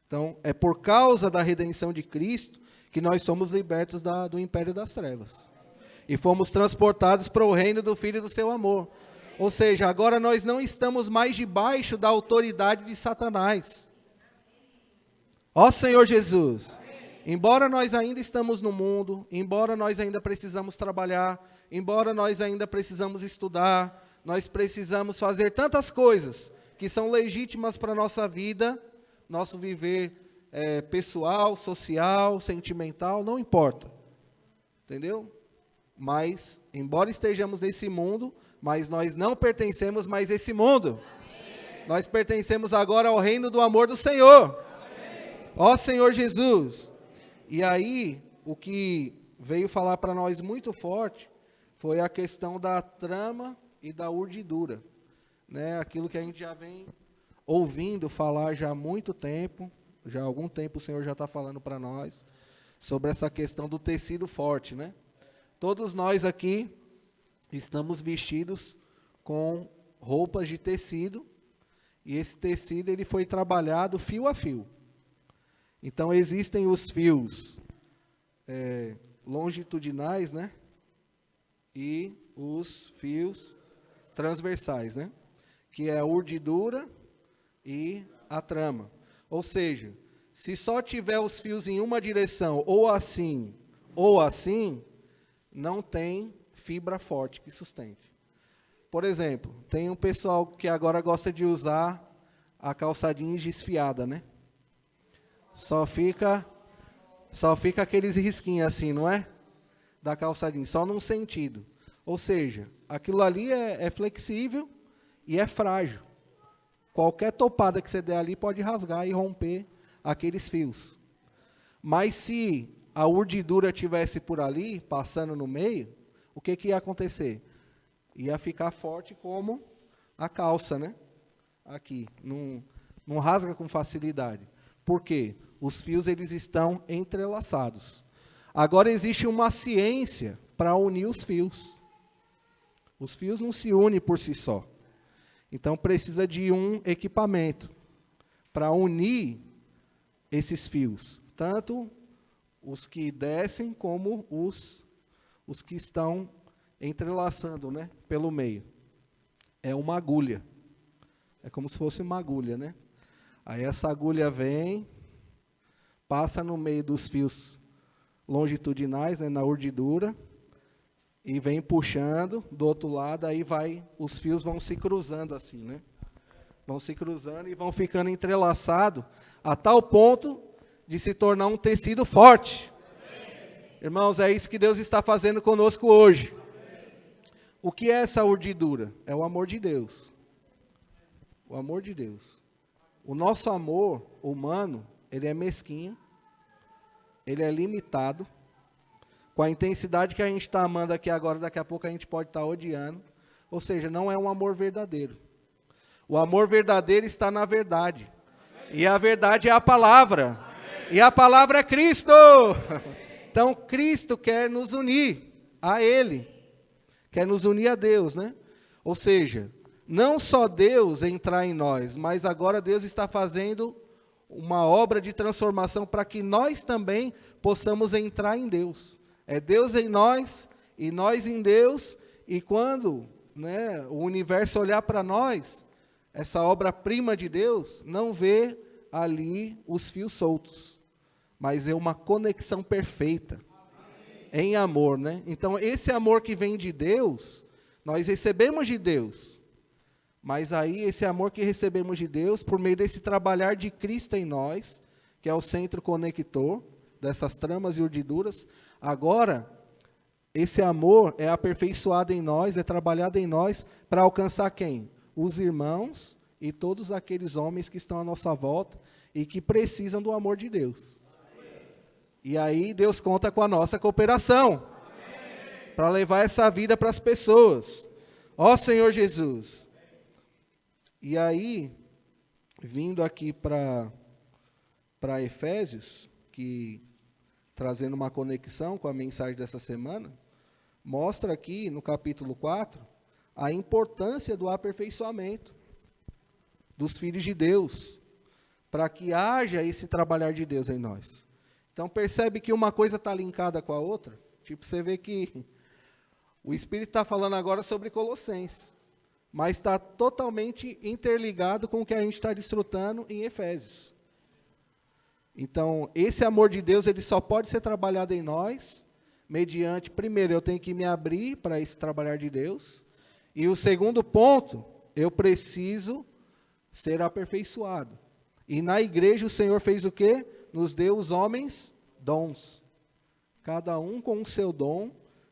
Então, é por causa da redenção de Cristo que nós somos libertos do império das trevas. E fomos transportados para o reino do Filho do seu amor. Ou seja, agora nós não estamos mais debaixo da autoridade de Satanás. Ó Senhor Jesus, embora nós ainda estamos no mundo, embora nós ainda precisamos trabalhar, embora nós ainda precisamos estudar, nós precisamos fazer tantas coisas que são legítimas para a nossa vida, nosso viver pessoal, social, sentimental, não importa. Entendeu? Mas, embora estejamos nesse mundo, mas nós não pertencemos mais a esse mundo. Amém. Nós pertencemos agora ao reino do amor do Senhor. Amém. Ó Senhor Jesus. E aí, o que veio falar para nós muito forte foi a questão da trama e da urdidura. Né? Aquilo que a gente já vem ouvindo falar já há muito tempo, já há algum tempo o Senhor já está falando para nós, sobre essa questão do tecido forte, né? Todos nós aqui estamos vestidos com roupas de tecido, e esse tecido ele foi trabalhado fio a fio. Então existem os fios longitudinais, né? E os fios transversais, né? Que é a urdidura e a trama. Ou seja, se só tiver os fios em uma direção, ou assim, não tem fibra forte que sustente. Por exemplo, tem um pessoal que agora gosta de usar a calça jeans desfiada, né? Só fica aqueles risquinhos assim, não é? Da calça jeans, só num sentido. Ou seja, aquilo ali é flexível e é frágil. Qualquer topada que você der ali pode rasgar e romper aqueles fios. Mas se a urdidura tivesse por ali, passando no meio, o que ia acontecer? Ia ficar forte como a calça, né? Aqui, não rasga com facilidade. Por quê? Os fios eles estão entrelaçados. Agora existe uma ciência para unir os fios. Os fios não se unem por si só. Então precisa de um equipamento para unir esses fios, tanto os que descem como os que estão entrelaçando, né, pelo meio. É uma agulha. É como se fosse uma agulha, né? Aí essa agulha vem, passa no meio dos fios longitudinais, né, na urdidura, e vem puxando do outro lado, aí os fios vão se cruzando assim, né? Vão se cruzando e vão ficando entrelaçados a tal ponto de se tornar um tecido forte. Irmãos, é isso que Deus está fazendo conosco hoje. O que é essa urdidura? É o amor de Deus. O amor de Deus. O nosso amor humano, ele é mesquinho, ele é limitado. Com a intensidade que a gente está amando aqui agora, daqui a pouco a gente pode estar odiando. Ou seja, não é um amor verdadeiro. O amor verdadeiro está na verdade. E a verdade é a palavra. E a palavra é Cristo. Então, Cristo quer nos unir a Ele. Quer nos unir a Deus, né? Ou seja, não só Deus entrar em nós, mas agora Deus está fazendo uma obra de transformação para que nós também possamos entrar em Deus. É Deus em nós e nós em Deus, e quando, né, o universo olhar para nós, essa obra-prima de Deus, não vê ali os fios soltos, mas é uma conexão perfeita, em amor, né? Então, esse amor que vem de Deus, nós recebemos de Deus, mas aí esse amor que recebemos de Deus, por meio desse trabalhar de Cristo em nós, que é o centro conector dessas tramas e urdiduras, agora, esse amor é aperfeiçoado em nós, é trabalhado em nós, para alcançar quem? Os irmãos e todos aqueles homens que estão à nossa volta e que precisam do amor de Deus. E aí Deus conta com a nossa cooperação, para levar essa vida para as pessoas. Ó Senhor Jesus. E aí, vindo aqui para Efésios, que trazendo uma conexão com a mensagem dessa semana, mostra aqui no capítulo 4, a importância do aperfeiçoamento dos filhos de Deus, para que haja esse trabalhar de Deus em nós. Então percebe que uma coisa está linkada com a outra, tipo você vê que o Espírito está falando agora sobre Colossenses, mas está totalmente interligado com o que a gente está desfrutando em Efésios. Então, esse amor de Deus, ele só pode ser trabalhado em nós, mediante, primeiro, eu tenho que me abrir para esse trabalhar de Deus, e o segundo ponto, eu preciso ser aperfeiçoado. E na igreja o Senhor fez o quê? Nos deu os homens dons, cada um com o seu dom,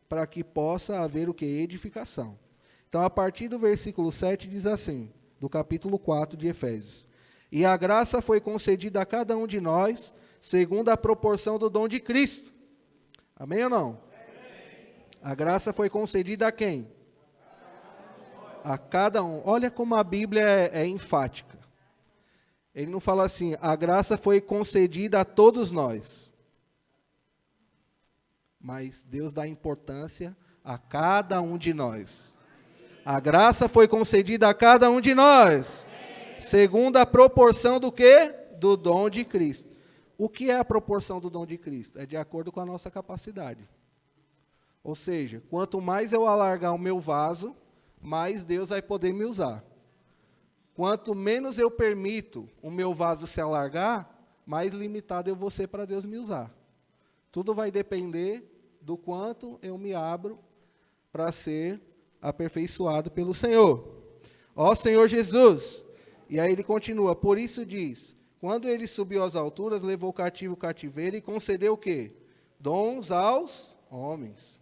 para que possa haver o quê? Edificação. Então, a partir do versículo 7 diz assim, do capítulo 4 de Efésios: e a graça foi concedida a cada um de nós, segundo a proporção do dom de Cristo. Amém ou não? Amém. A graça foi concedida a quem? A cada um. Olha como a Bíblia é enfática. Ele não fala assim, a graça foi concedida a todos nós. Mas Deus dá importância a cada um de nós. A graça foi concedida a cada um de nós, segundo a proporção do quê? Do dom de Cristo. O que é a proporção do dom de Cristo? É de acordo com a nossa capacidade. Ou seja, quanto mais eu alargar o meu vaso, mais Deus vai poder me usar. Quanto menos eu permito o meu vaso se alargar, mais limitado eu vou ser para Deus me usar. Tudo vai depender do quanto eu me abro para ser aperfeiçoado pelo Senhor. Ó Senhor Jesus. E aí ele continua, por isso diz, quando ele subiu às alturas, levou cativo o cativeiro e concedeu o quê? Dons aos homens.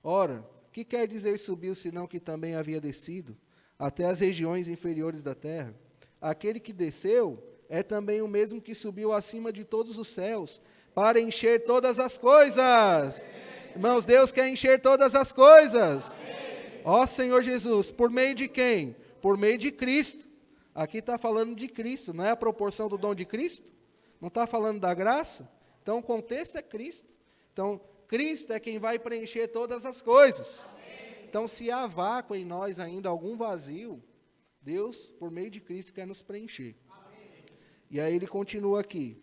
Ora, que quer dizer subiu, senão que também havia descido até as regiões inferiores da terra? Aquele que desceu é também o mesmo que subiu acima de todos os céus, para encher todas as coisas. Amém. Irmãos, Deus quer encher todas as coisas. Amém. Ó Senhor Jesus, por meio de quem? Por meio de Cristo. Aqui está falando de Cristo, não é a proporção do dom de Cristo? Não está falando da graça? Então o contexto é Cristo. Então, Cristo é quem vai preencher todas as coisas. Amém. Então, se há vácuo em nós ainda, algum vazio, Deus, por meio de Cristo, quer nos preencher. Amém. E aí ele continua aqui,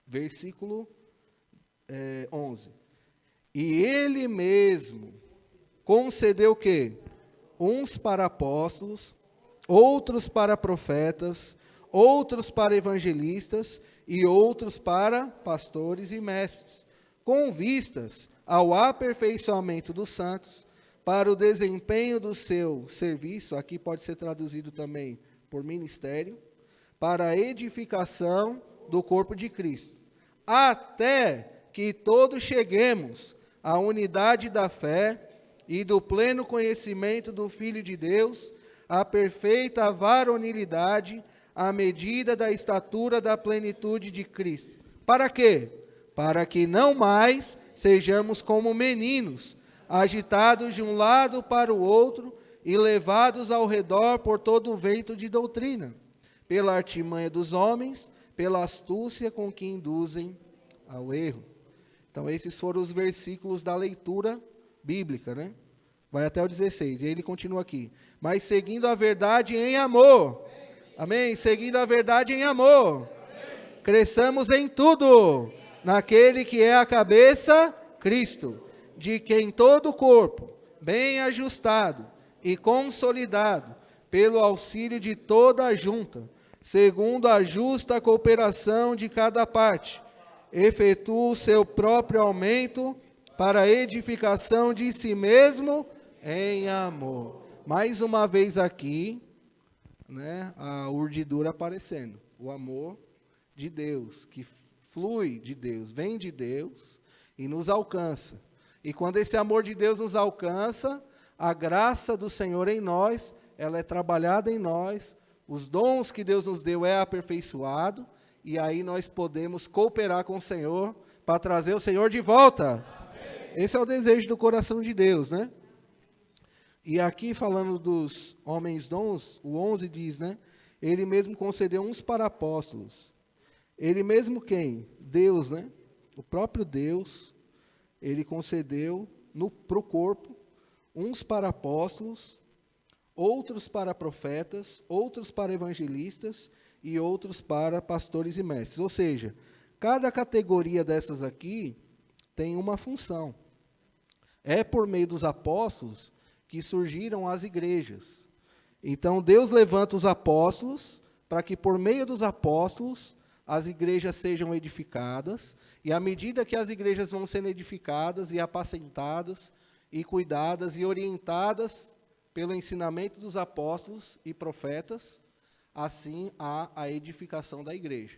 versículo 11. E ele mesmo concedeu o quê? Uns para apóstolos, outros para profetas, outros para evangelistas e outros para pastores e mestres, com vistas ao aperfeiçoamento dos santos, para o desempenho do seu serviço, aqui pode ser traduzido também por ministério, para a edificação do corpo de Cristo, até que todos cheguemos à unidade da fé e do pleno conhecimento do Filho de Deus, a perfeita varonilidade, à medida da estatura da plenitude de Cristo. Para quê? Para que não mais sejamos como meninos, agitados de um lado para o outro e levados ao redor por todo o vento de doutrina, pela artimanha dos homens, pela astúcia com que induzem ao erro. Então, esses foram os versículos da leitura bíblica, né? Vai até o 16, e aí ele continua aqui. Mas seguindo a verdade em amor. Amém? Seguindo a verdade em amor. Cresçamos em tudo, naquele que é a cabeça, Cristo, de quem todo o corpo, bem ajustado e consolidado, pelo auxílio de toda a junta, segundo a justa cooperação de cada parte, efetua o seu próprio aumento para a edificação de si mesmo em amor. Mais uma vez aqui, né, a urdidura aparecendo, o amor de Deus, que flui de Deus, vem de Deus e nos alcança. E quando esse amor de Deus nos alcança, a graça do Senhor em nós, ela é trabalhada em nós, os dons que Deus nos deu é aperfeiçoado, e aí nós podemos cooperar com o Senhor para trazer o Senhor de volta. Amém. Esse é o desejo do coração de Deus, né? E aqui falando dos homens dons, o 11 diz, né? Ele mesmo concedeu uns para apóstolos. Ele mesmo quem? Deus, né? O próprio Deus, ele concedeu para o corpo, uns para apóstolos, outros para profetas, outros para evangelistas e outros para pastores e mestres. Ou seja, cada categoria dessas aqui tem uma função. É por meio dos apóstolos que surgiram as igrejas. Então, Deus levanta os apóstolos para que, por meio dos apóstolos, as igrejas sejam edificadas, e à medida que as igrejas vão sendo edificadas e apacentadas, e cuidadas e orientadas pelo ensinamento dos apóstolos e profetas, assim há a edificação da igreja.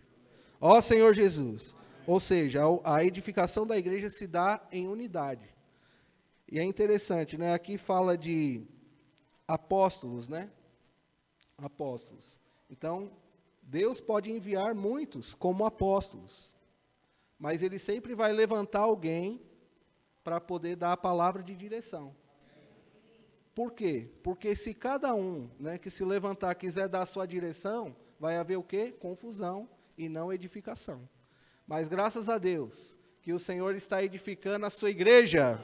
Ó Senhor Jesus! Ou seja, a edificação da igreja se dá em unidade. E é interessante, né? Aqui fala de apóstolos, né? Apóstolos. Então, Deus pode enviar muitos como apóstolos, mas Ele sempre vai levantar alguém para poder dar a palavra de direção. Por quê? Porque se cada um, né, que se levantar quiser dar a sua direção, vai haver o quê? Confusão e não edificação. Mas graças a Deus, que o Senhor está edificando a sua igreja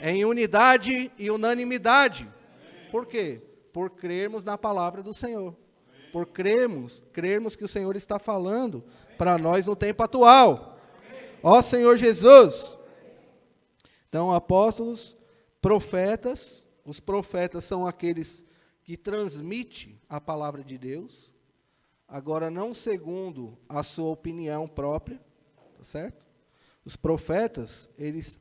em unidade e unanimidade. Por quê? Por crermos na palavra do Senhor. Por crermos que o Senhor está falando para nós no tempo atual. Ó Senhor Jesus! Então, apóstolos, profetas, os profetas são aqueles que transmitem a palavra de Deus, agora não segundo a sua opinião própria, tá certo? Os profetas,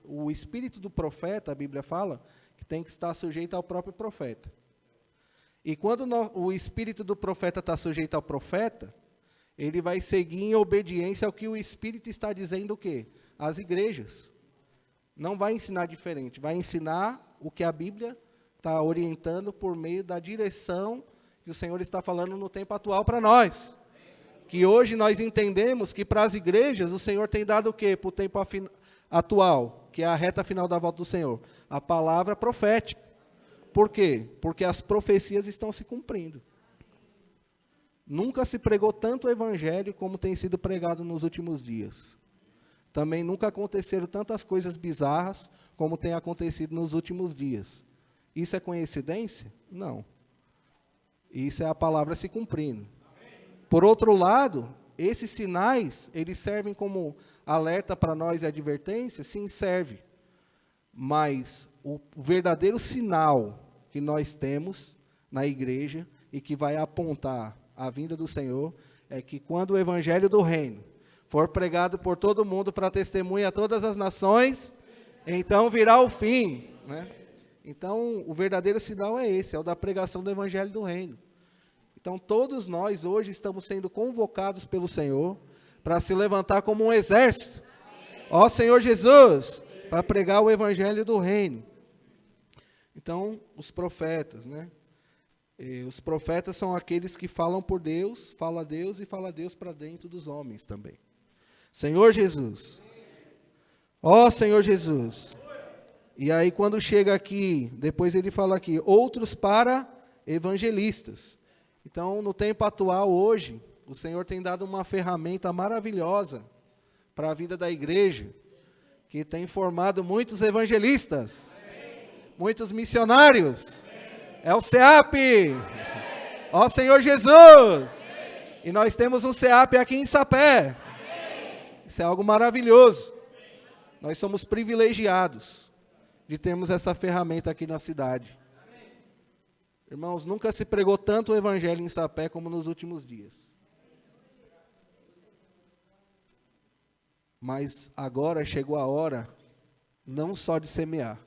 o espírito do profeta, a Bíblia fala, que tem que estar sujeito ao próprio profeta. E quando o espírito do profeta está sujeito ao profeta, ele vai seguir em obediência ao que o espírito está dizendo o quê? Às igrejas. Não vai ensinar diferente, vai ensinar o que a Bíblia está orientando por meio da direção que o Senhor está falando no tempo atual para nós. Que hoje nós entendemos que para as igrejas o Senhor tem dado o quê para o tempo atual, que é a reta final da volta do Senhor? A palavra profética. Por quê? Porque as profecias estão se cumprindo. Nunca se pregou tanto o evangelho como tem sido pregado nos últimos dias. Também nunca aconteceram tantas coisas bizarras como tem acontecido nos últimos dias. Isso é coincidência? Não. Isso é a palavra se cumprindo. Por outro lado, esses sinais, eles servem como alerta para nós e advertência? Sim, serve. Mas o verdadeiro sinal que nós temos na igreja e que vai apontar a vinda do Senhor é que quando o evangelho do reino for pregado por todo mundo para testemunha a todas as nações, então virá o fim, né? Então, o verdadeiro sinal é esse, é o da pregação do evangelho do reino. Então, todos nós hoje estamos sendo convocados pelo Senhor para se levantar como um exército. Ó Senhor Jesus, para pregar o evangelho do reino. Então, os profetas, né? Os profetas são aqueles que falam por Deus, fala a Deus e fala a Deus para dentro dos homens também. Senhor Jesus. Ó Senhor Jesus. E aí quando chega aqui, depois ele fala aqui, outros para evangelistas. Então, no tempo atual, hoje, o Senhor tem dado uma ferramenta maravilhosa para a vida da igreja, que tem formado muitos evangelistas, muitos missionários. É o CEAP. Ó Senhor Jesus. E nós temos um CEAP aqui em Sapé. Isso é algo maravilhoso. Nós somos privilegiados de termos essa ferramenta aqui na cidade. Irmãos, nunca se pregou tanto o evangelho em Sapé como nos últimos dias. Mas agora chegou a hora, não só de semear,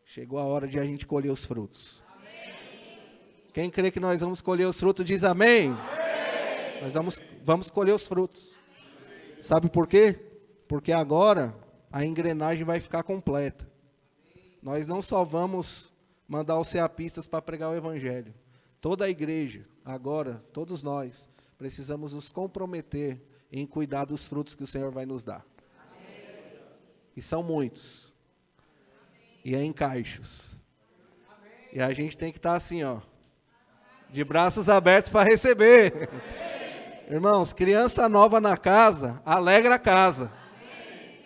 chegou a hora de a gente colher os frutos. Amém. Quem crê que nós vamos colher os frutos, diz amém. Amém. Nós vamos colher os frutos. Amém. Sabe por quê? Porque agora a engrenagem vai ficar completa. Nós não só vamos mandar os ceapistas para pregar o evangelho. Toda a igreja, agora, todos nós, precisamos nos comprometer em cuidar dos frutos que o Senhor vai nos dar. Amém. E são muitos. Amém. E é em caixos. Amém. E a gente tem que estar assim, ó, de braços abertos para receber. Amém. Irmãos, criança nova na casa, alegra a casa. Amém.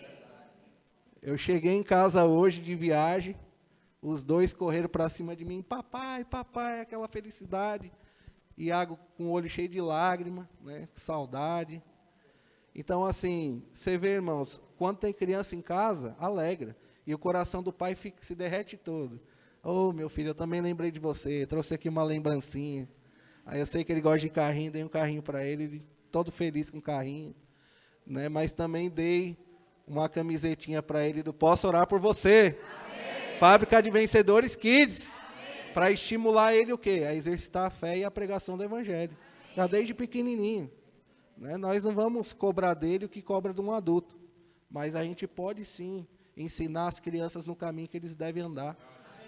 Eu cheguei em casa hoje de viagem, os dois correram para cima de mim, papai, papai, aquela felicidade. Iago com o olho cheio de lágrima, né, saudade. Então, assim, você vê, irmãos, quando tem criança em casa, alegra. E o coração do pai se derrete todo. Oh, meu filho, eu também lembrei de você, trouxe aqui uma lembrancinha. Aí eu sei que ele gosta de carrinho, dei um carrinho para ele, todo feliz com o carrinho. Né, mas também dei uma camisetinha para ele do Posso Orar por Você. Amém. Fábrica de Vencedores Kids. Para estimular ele o quê? A exercitar a fé e a pregação do evangelho. Já desde pequenininho. Né? Nós não vamos cobrar dele o que cobra de um adulto, mas a gente pode sim ensinar as crianças no caminho que eles devem andar.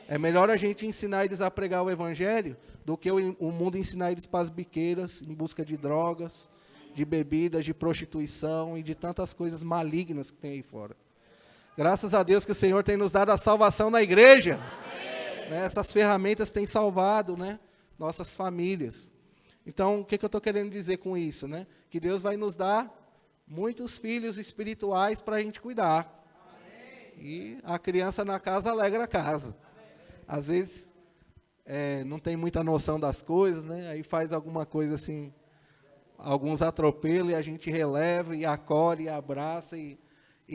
É melhor a gente ensinar eles a pregar o evangelho do que o mundo ensinar eles para as biqueiras, em busca de drogas, de bebidas, de prostituição e de tantas coisas malignas que tem aí fora. Graças a Deus que o Senhor tem nos dado a salvação na igreja. Né? Essas ferramentas têm salvado, né, nossas famílias. Então, o que eu estou querendo dizer com isso? Né? Que Deus vai nos dar muitos filhos espirituais para a gente cuidar. Amém. E a criança na casa alegra a casa. Amém. Às vezes, não tem muita noção das coisas, né? Aí faz alguma coisa assim, alguns atropelos, e a gente releva, e acolhe, e abraça, e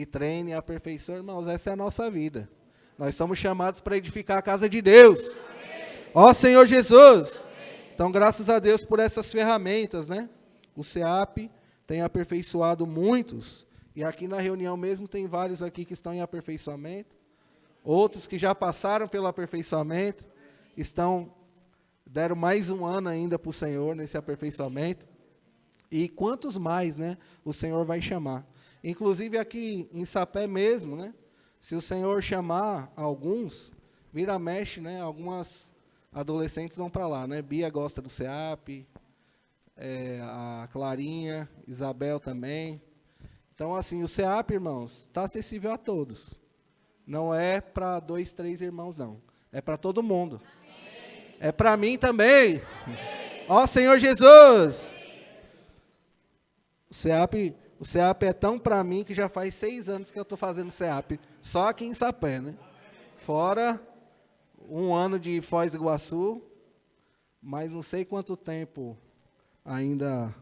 treina, e aperfeiçoa. Irmãos, essa é a nossa vida. Nós somos chamados para edificar a casa de Deus. Ó Senhor Jesus! Então, graças a Deus por essas ferramentas, né? O CEAP tem aperfeiçoado muitos, e aqui na reunião mesmo tem vários aqui que estão em aperfeiçoamento, outros que já passaram pelo aperfeiçoamento, deram mais um ano ainda para o Senhor nesse aperfeiçoamento, e quantos mais, né? O Senhor vai chamar. Inclusive aqui em Sapé mesmo, né? Se o Senhor chamar alguns, vira mexe, né? Algumas adolescentes vão para lá, né? Bia gosta do CEAP, a Clarinha, Isabel também. Então, assim, o CEAP, irmãos, está acessível a todos. Não é para 2, 3 irmãos, não. É para todo mundo. Amém. É para mim também. Ó Senhor Jesus! O CEAP é tão para mim que já faz 6 anos que eu estou fazendo CEAP, só aqui em Sapé, né? Fora 1 ano de Foz do Iguaçu, mas não sei quanto tempo ainda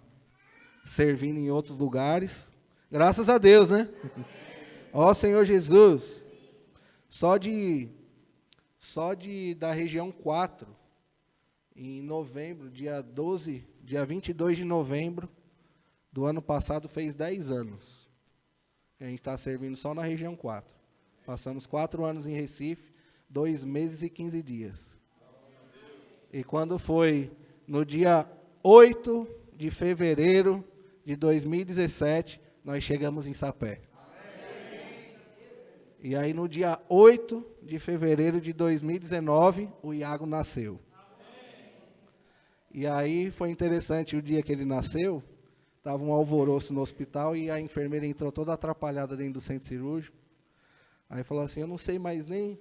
servindo em outros lugares. Graças a Deus, né? Ó Senhor Jesus, só da região 4, em novembro, dia 22 de novembro do ano passado, fez 10 anos. A gente está servindo só na região 4. Passamos 4 anos em Recife, 2 meses e 15 dias. E quando foi no dia 8 de fevereiro de 2017, nós chegamos em Sapé. E aí no dia 8 de fevereiro de 2019, o Iago nasceu. E aí foi interessante, o dia que ele nasceu, estava um alvoroço no hospital e a enfermeira entrou toda atrapalhada dentro do centro cirúrgico. Aí falou assim, eu não sei mais nem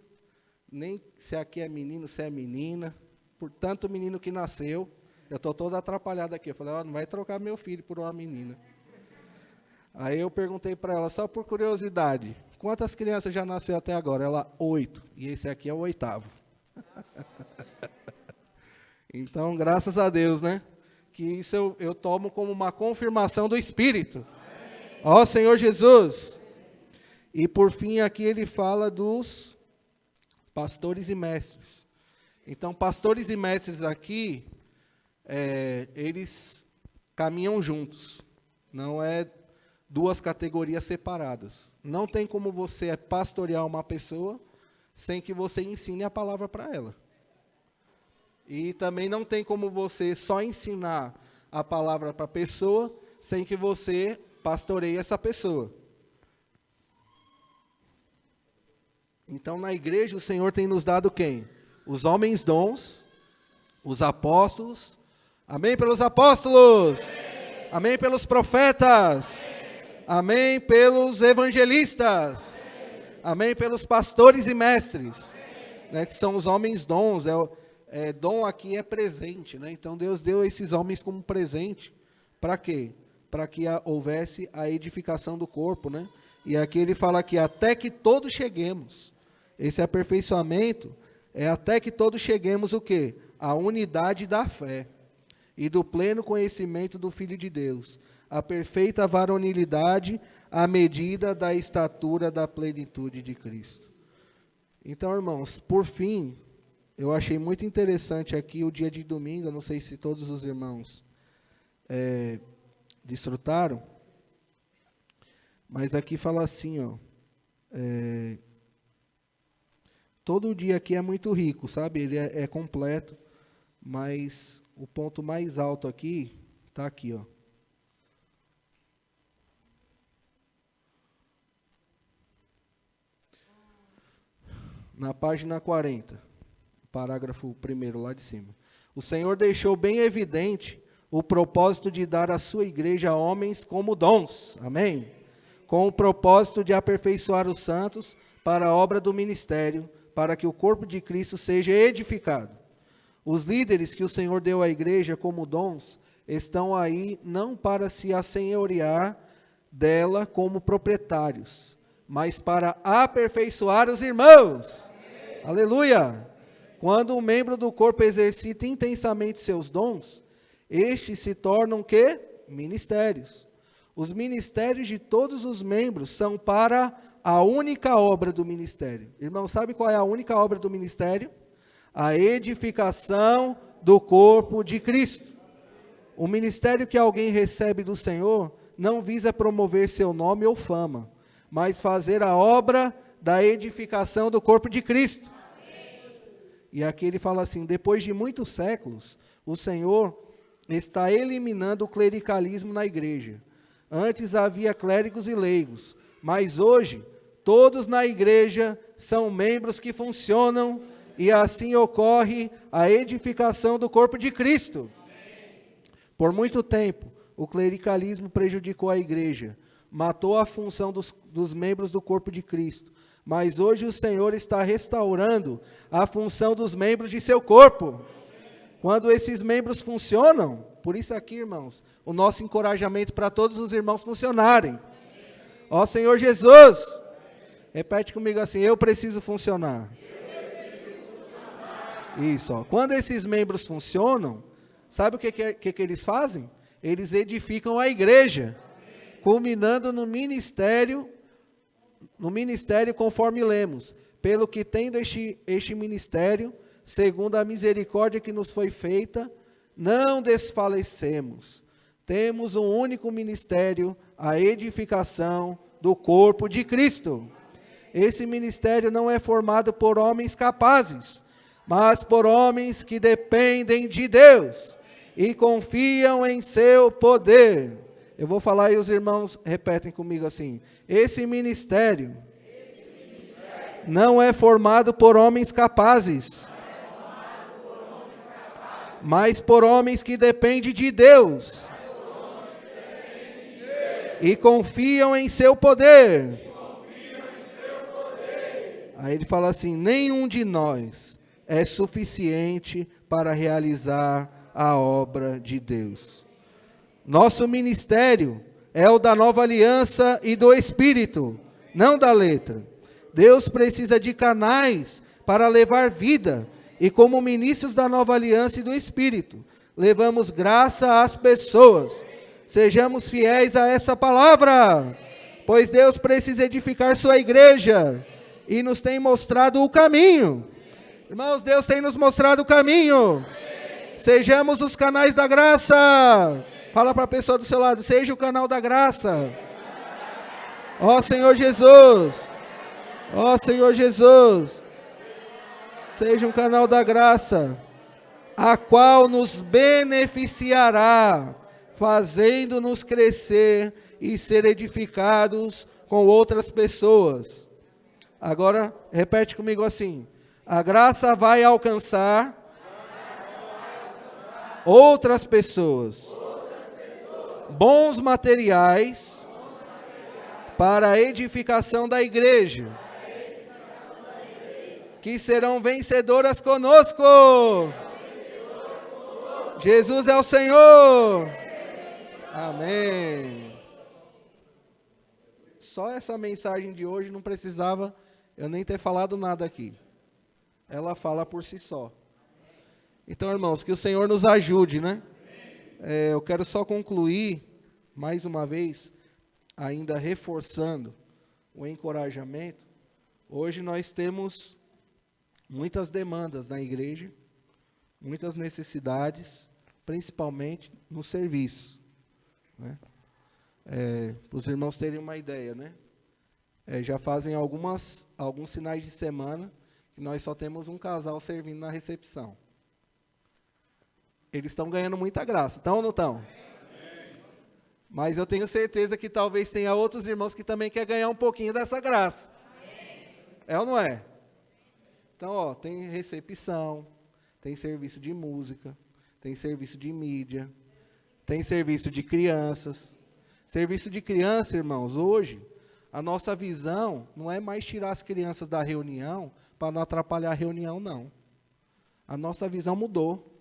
se aqui é menino, se é menina, por tanto menino que nasceu, eu estou toda atrapalhada aqui. Eu falei, não vai trocar meu filho por uma menina. Aí eu perguntei para ela, só por curiosidade, quantas crianças já nasceu até agora? Ela, 8, e esse aqui é o 8º. Então, graças a Deus, né? Que isso eu tomo como uma confirmação do Espírito. Ó Senhor Jesus! E por fim aqui ele fala dos pastores e mestres. Então, pastores e mestres aqui, eles caminham juntos. Não é duas categorias separadas. Não tem como você pastorear uma pessoa sem que você ensine a palavra para ela. E também não tem como você só ensinar a palavra para a pessoa sem que você pastoreie essa pessoa. Então, na igreja, o Senhor tem nos dado quem? Os homens dons, os apóstolos. Amém pelos apóstolos. Amém pelos profetas. Amém pelos evangelistas. Amém pelos pastores e mestres. Né, que são os homens dons. Dom aqui é presente. Né? Então, Deus deu esses homens como presente. Para quê? Para que houvesse a edificação do corpo. Né? E aqui ele fala que até que todos cheguemos. Esse aperfeiçoamento é até que todos cheguemos o quê? A unidade da fé e do pleno conhecimento do Filho de Deus, a perfeita varonilidade à medida da estatura da plenitude de Cristo. Então, irmãos, por fim, eu achei muito interessante aqui o dia de domingo, eu não sei se todos os irmãos desfrutaram, mas aqui fala assim, ó, todo dia aqui é muito rico, sabe? Ele é completo, mas o ponto mais alto aqui, está aqui, ó. Na página 40, parágrafo 1º lá de cima. O Senhor deixou bem evidente o propósito de dar à sua igreja homens como dons, amém? Com o propósito de aperfeiçoar os santos para a obra do ministério, para que o corpo de Cristo seja edificado. Os líderes que o Senhor deu à igreja como dons estão aí não para se assenhorear dela como proprietários, mas para aperfeiçoar os irmãos. Amém. Aleluia! Quando um membro do corpo exercita intensamente seus dons, estes se tornam quê? Ministérios. Os ministérios de todos os membros são para a única obra do ministério. Irmão, sabe qual é a única obra do ministério? A edificação do corpo de Cristo. O ministério que alguém recebe do Senhor não visa promover seu nome ou fama, mas fazer a obra da edificação do corpo de Cristo. E aqui ele fala assim, depois de muitos séculos, o Senhor está eliminando o clericalismo na igreja. Antes havia clérigos e leigos, mas hoje todos na igreja são membros que funcionam e assim ocorre a edificação do corpo de Cristo. Por muito tempo, o clericalismo prejudicou a igreja, matou a função dos membros do corpo de Cristo, mas hoje o Senhor está restaurando a função dos membros de seu corpo. Quando esses membros funcionam, por isso aqui, irmãos, o nosso encorajamento para todos os irmãos funcionarem. Ó Senhor Jesus, repete comigo assim, eu preciso funcionar. Isso, ó. Quando esses membros funcionam, sabe o que eles fazem? Eles edificam a igreja, culminando no ministério conforme lemos, pelo que tendo este ministério, segundo a misericórdia que nos foi feita, não desfalecemos. Temos um único ministério, a edificação do corpo de Cristo. Esse ministério não é formado por homens capazes, mas por homens que dependem de Deus e confiam em seu poder. Eu vou falar e os irmãos repetem comigo assim. Esse ministério não é formado por homens capazes, mas por homens que dependem de Deus e confiam em seu poder. Aí ele fala assim, nenhum de nós é suficiente para realizar a obra de Deus. Nosso ministério é o da nova aliança e do Espírito, não da letra. Deus precisa de canais para levar vida, e como ministros da nova aliança e do Espírito, levamos graça às pessoas. Sejamos fiéis a essa palavra, pois Deus precisa edificar sua igreja, e nos tem mostrado o caminho. Irmãos, Deus tem nos mostrado o caminho. Sejamos os canais da graça. Fala para a pessoa do seu lado, seja o canal da graça. Ó Senhor Jesus. Ó Senhor Jesus. Seja um canal da graça, a qual nos beneficiará, fazendo-nos crescer e ser edificados com outras pessoas. Agora, repete comigo assim: a graça vai alcançar outras pessoas, bons materiais para a edificação da igreja, que serão vencedoras conosco. Jesus é o Senhor. Amém. Só essa mensagem de hoje não precisava eu nem ter falado nada aqui. Ela fala por si só. Então, irmãos, que o Senhor nos ajude, né? Eu quero só concluir, mais uma vez, ainda reforçando o encorajamento. Hoje nós temos muitas demandas na igreja, muitas necessidades, principalmente no serviço, né? Para os irmãos terem uma ideia, né? Já fazem alguns finais de semana que nós só temos um casal servindo na recepção. Eles estão ganhando muita graça, estão ou não estão? Mas eu tenho certeza que talvez tenha outros irmãos que também querem ganhar um pouquinho dessa graça. É ou não é? Então, ó, tem recepção, tem serviço de música, tem serviço de mídia, tem serviço de crianças. Serviço de criança, irmãos, hoje, a nossa visão não é mais tirar as crianças da reunião para não atrapalhar a reunião, não. A nossa visão mudou.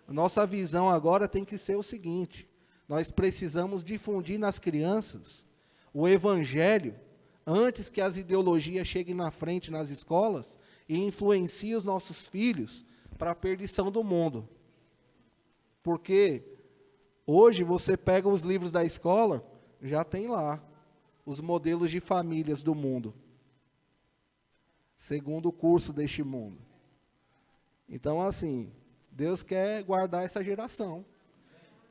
A nossa visão agora tem que ser o seguinte: nós precisamos difundir nas crianças o evangelho antes que as ideologias cheguem na frente nas escolas e influenciem os nossos filhos para a perdição do mundo. Porque hoje você pega os livros da escola, já tem lá os modelos de famílias do mundo, segundo o curso deste mundo. Então, assim, Deus quer guardar essa geração.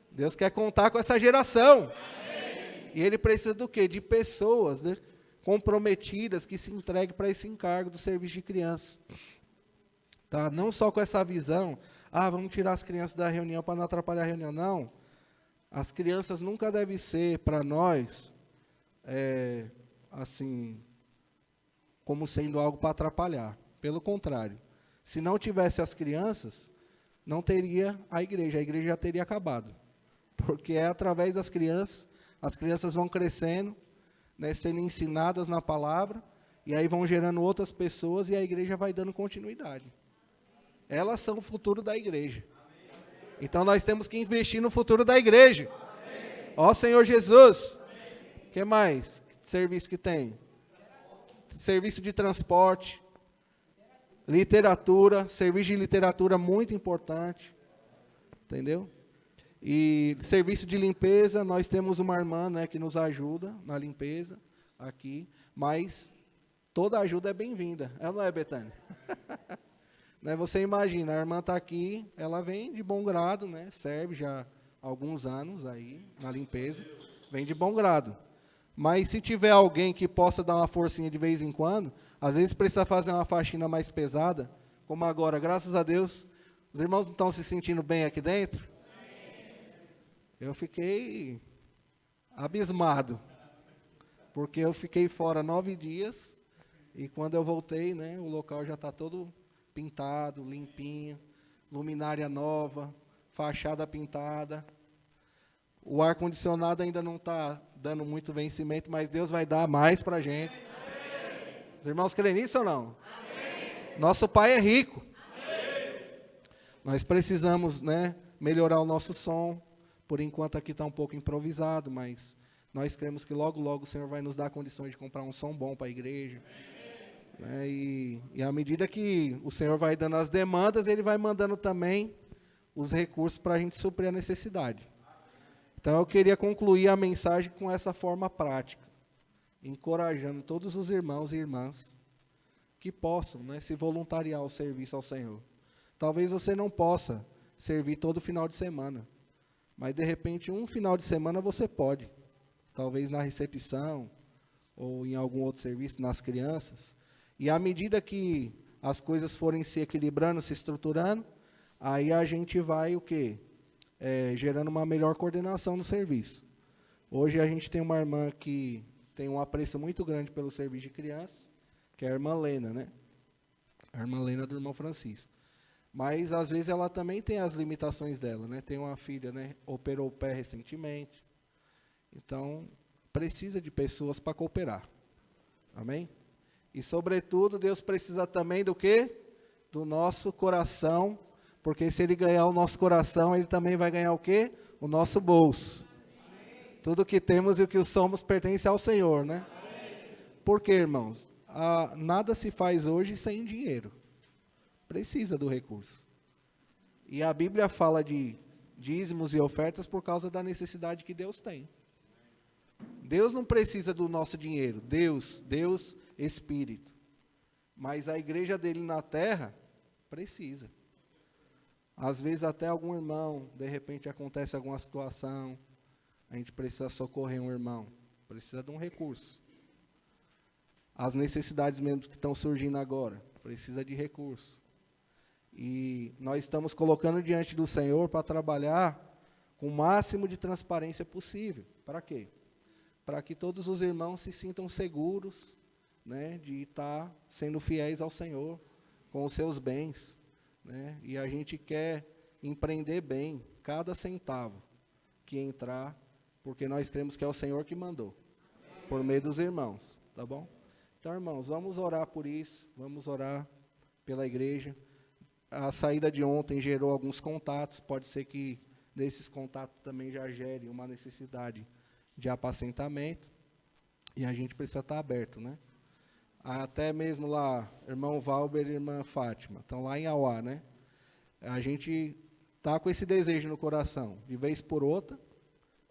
Deus quer contar com essa geração. E Ele precisa do quê? De pessoas, né, comprometidas, que se entreguem para esse encargo do serviço de criança. Tá? Não só com essa visão, vamos tirar as crianças da reunião para não atrapalhar a reunião. Não. As crianças nunca devem ser para nós, assim, como sendo algo para atrapalhar. Pelo contrário. Se não tivesse as crianças, não teria a igreja já teria acabado. Porque é através das crianças, as crianças vão crescendo, né, sendo ensinadas na palavra, e aí vão gerando outras pessoas, e a igreja vai dando continuidade. Elas são o futuro da igreja. Então nós temos que investir no futuro da igreja. Ó Senhor Jesus. O que mais? Serviço que tem? Serviço de transporte, literatura, serviço de literatura muito importante, entendeu? E serviço de limpeza, nós temos uma irmã, né, que nos ajuda na limpeza aqui, mas toda ajuda é bem-vinda, ela não é, Betânia? Né, você imagina, a irmã está aqui, ela vem de bom grado, né, serve já há alguns anos aí na limpeza, vem de bom grado. Mas se tiver alguém que possa dar uma forcinha de vez em quando, às vezes precisa fazer uma faxina mais pesada, como agora, graças a Deus, os irmãos não estão se sentindo bem aqui dentro? Eu fiquei abismado, porque eu fiquei fora 9 dias, e quando eu voltei, né, o local já está todo pintado, limpinho, luminária nova, fachada pintada. O ar-condicionado ainda não está dando muito vencimento, mas Deus vai dar mais para a gente. Amém. Os irmãos creem nisso ou não? Amém. Nosso Pai é rico. Amém. Nós precisamos, né, melhorar o nosso som. Por enquanto aqui está um pouco improvisado, mas nós cremos que logo, logo o Senhor vai nos dar condições de comprar um som bom para a igreja. Né, e à medida que o Senhor vai dando as demandas, Ele vai mandando também os recursos para a gente suprir a necessidade. Então, eu queria concluir a mensagem com essa forma prática, encorajando todos os irmãos e irmãs que possam, né, se voluntariar ao serviço ao Senhor. Talvez você não possa servir todo final de semana, mas de repente um final de semana você pode. Talvez na recepção, ou em algum outro serviço, nas crianças. E à medida que as coisas forem se equilibrando, se estruturando, aí a gente vai o quê? Gerando uma melhor coordenação no serviço. Hoje a gente tem uma irmã que tem um apreço muito grande pelo serviço de crianças, que é a irmã Lena, né? A irmã Lena do irmão Francisco. Mas, às vezes, ela também tem as limitações dela, né? Tem uma filha, né? Operou o pé recentemente. Então, precisa de pessoas para cooperar. Amém? E, sobretudo, Deus precisa também do quê? Do nosso coração, porque se Ele ganhar o nosso coração, Ele também vai ganhar o quê? O nosso bolso. Tudo o que temos e o que somos pertence ao Senhor, né? Por quê, irmãos? Nada se faz hoje sem dinheiro. Precisa do recurso. E a Bíblia fala de dízimos e ofertas por causa da necessidade que Deus tem. Deus não precisa do nosso dinheiro. Deus, Espírito. Mas a igreja dele na terra precisa. Às vezes até algum irmão, de repente acontece alguma situação, a gente precisa socorrer um irmão. Precisa de um recurso. As necessidades mesmo que estão surgindo agora, precisa de recurso. E nós estamos colocando diante do Senhor para trabalhar com o máximo de transparência possível. Para quê? Para que todos os irmãos se sintam seguros, né, de estar sendo fiéis ao Senhor com os seus bens, né? E a gente quer empreender bem cada centavo que entrar, porque nós cremos que é o Senhor que mandou, por meio dos irmãos, tá bom? Então, irmãos, vamos orar por isso, vamos orar pela igreja. A saída de ontem gerou alguns contatos, pode ser que nesses contatos também já gere uma necessidade de apacentamento, e a gente precisa estar aberto, né? Até mesmo lá, irmão Valber e irmã Fátima, estão lá em Auá, né? A gente está com esse desejo no coração, de vez por outra,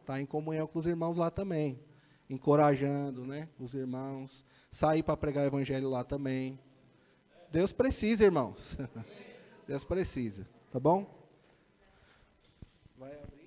está em comunhão com os irmãos lá também, encorajando, né, os irmãos, sair para pregar o evangelho lá também. Deus precisa, irmãos. Deus precisa, tá bom? Vai abrir.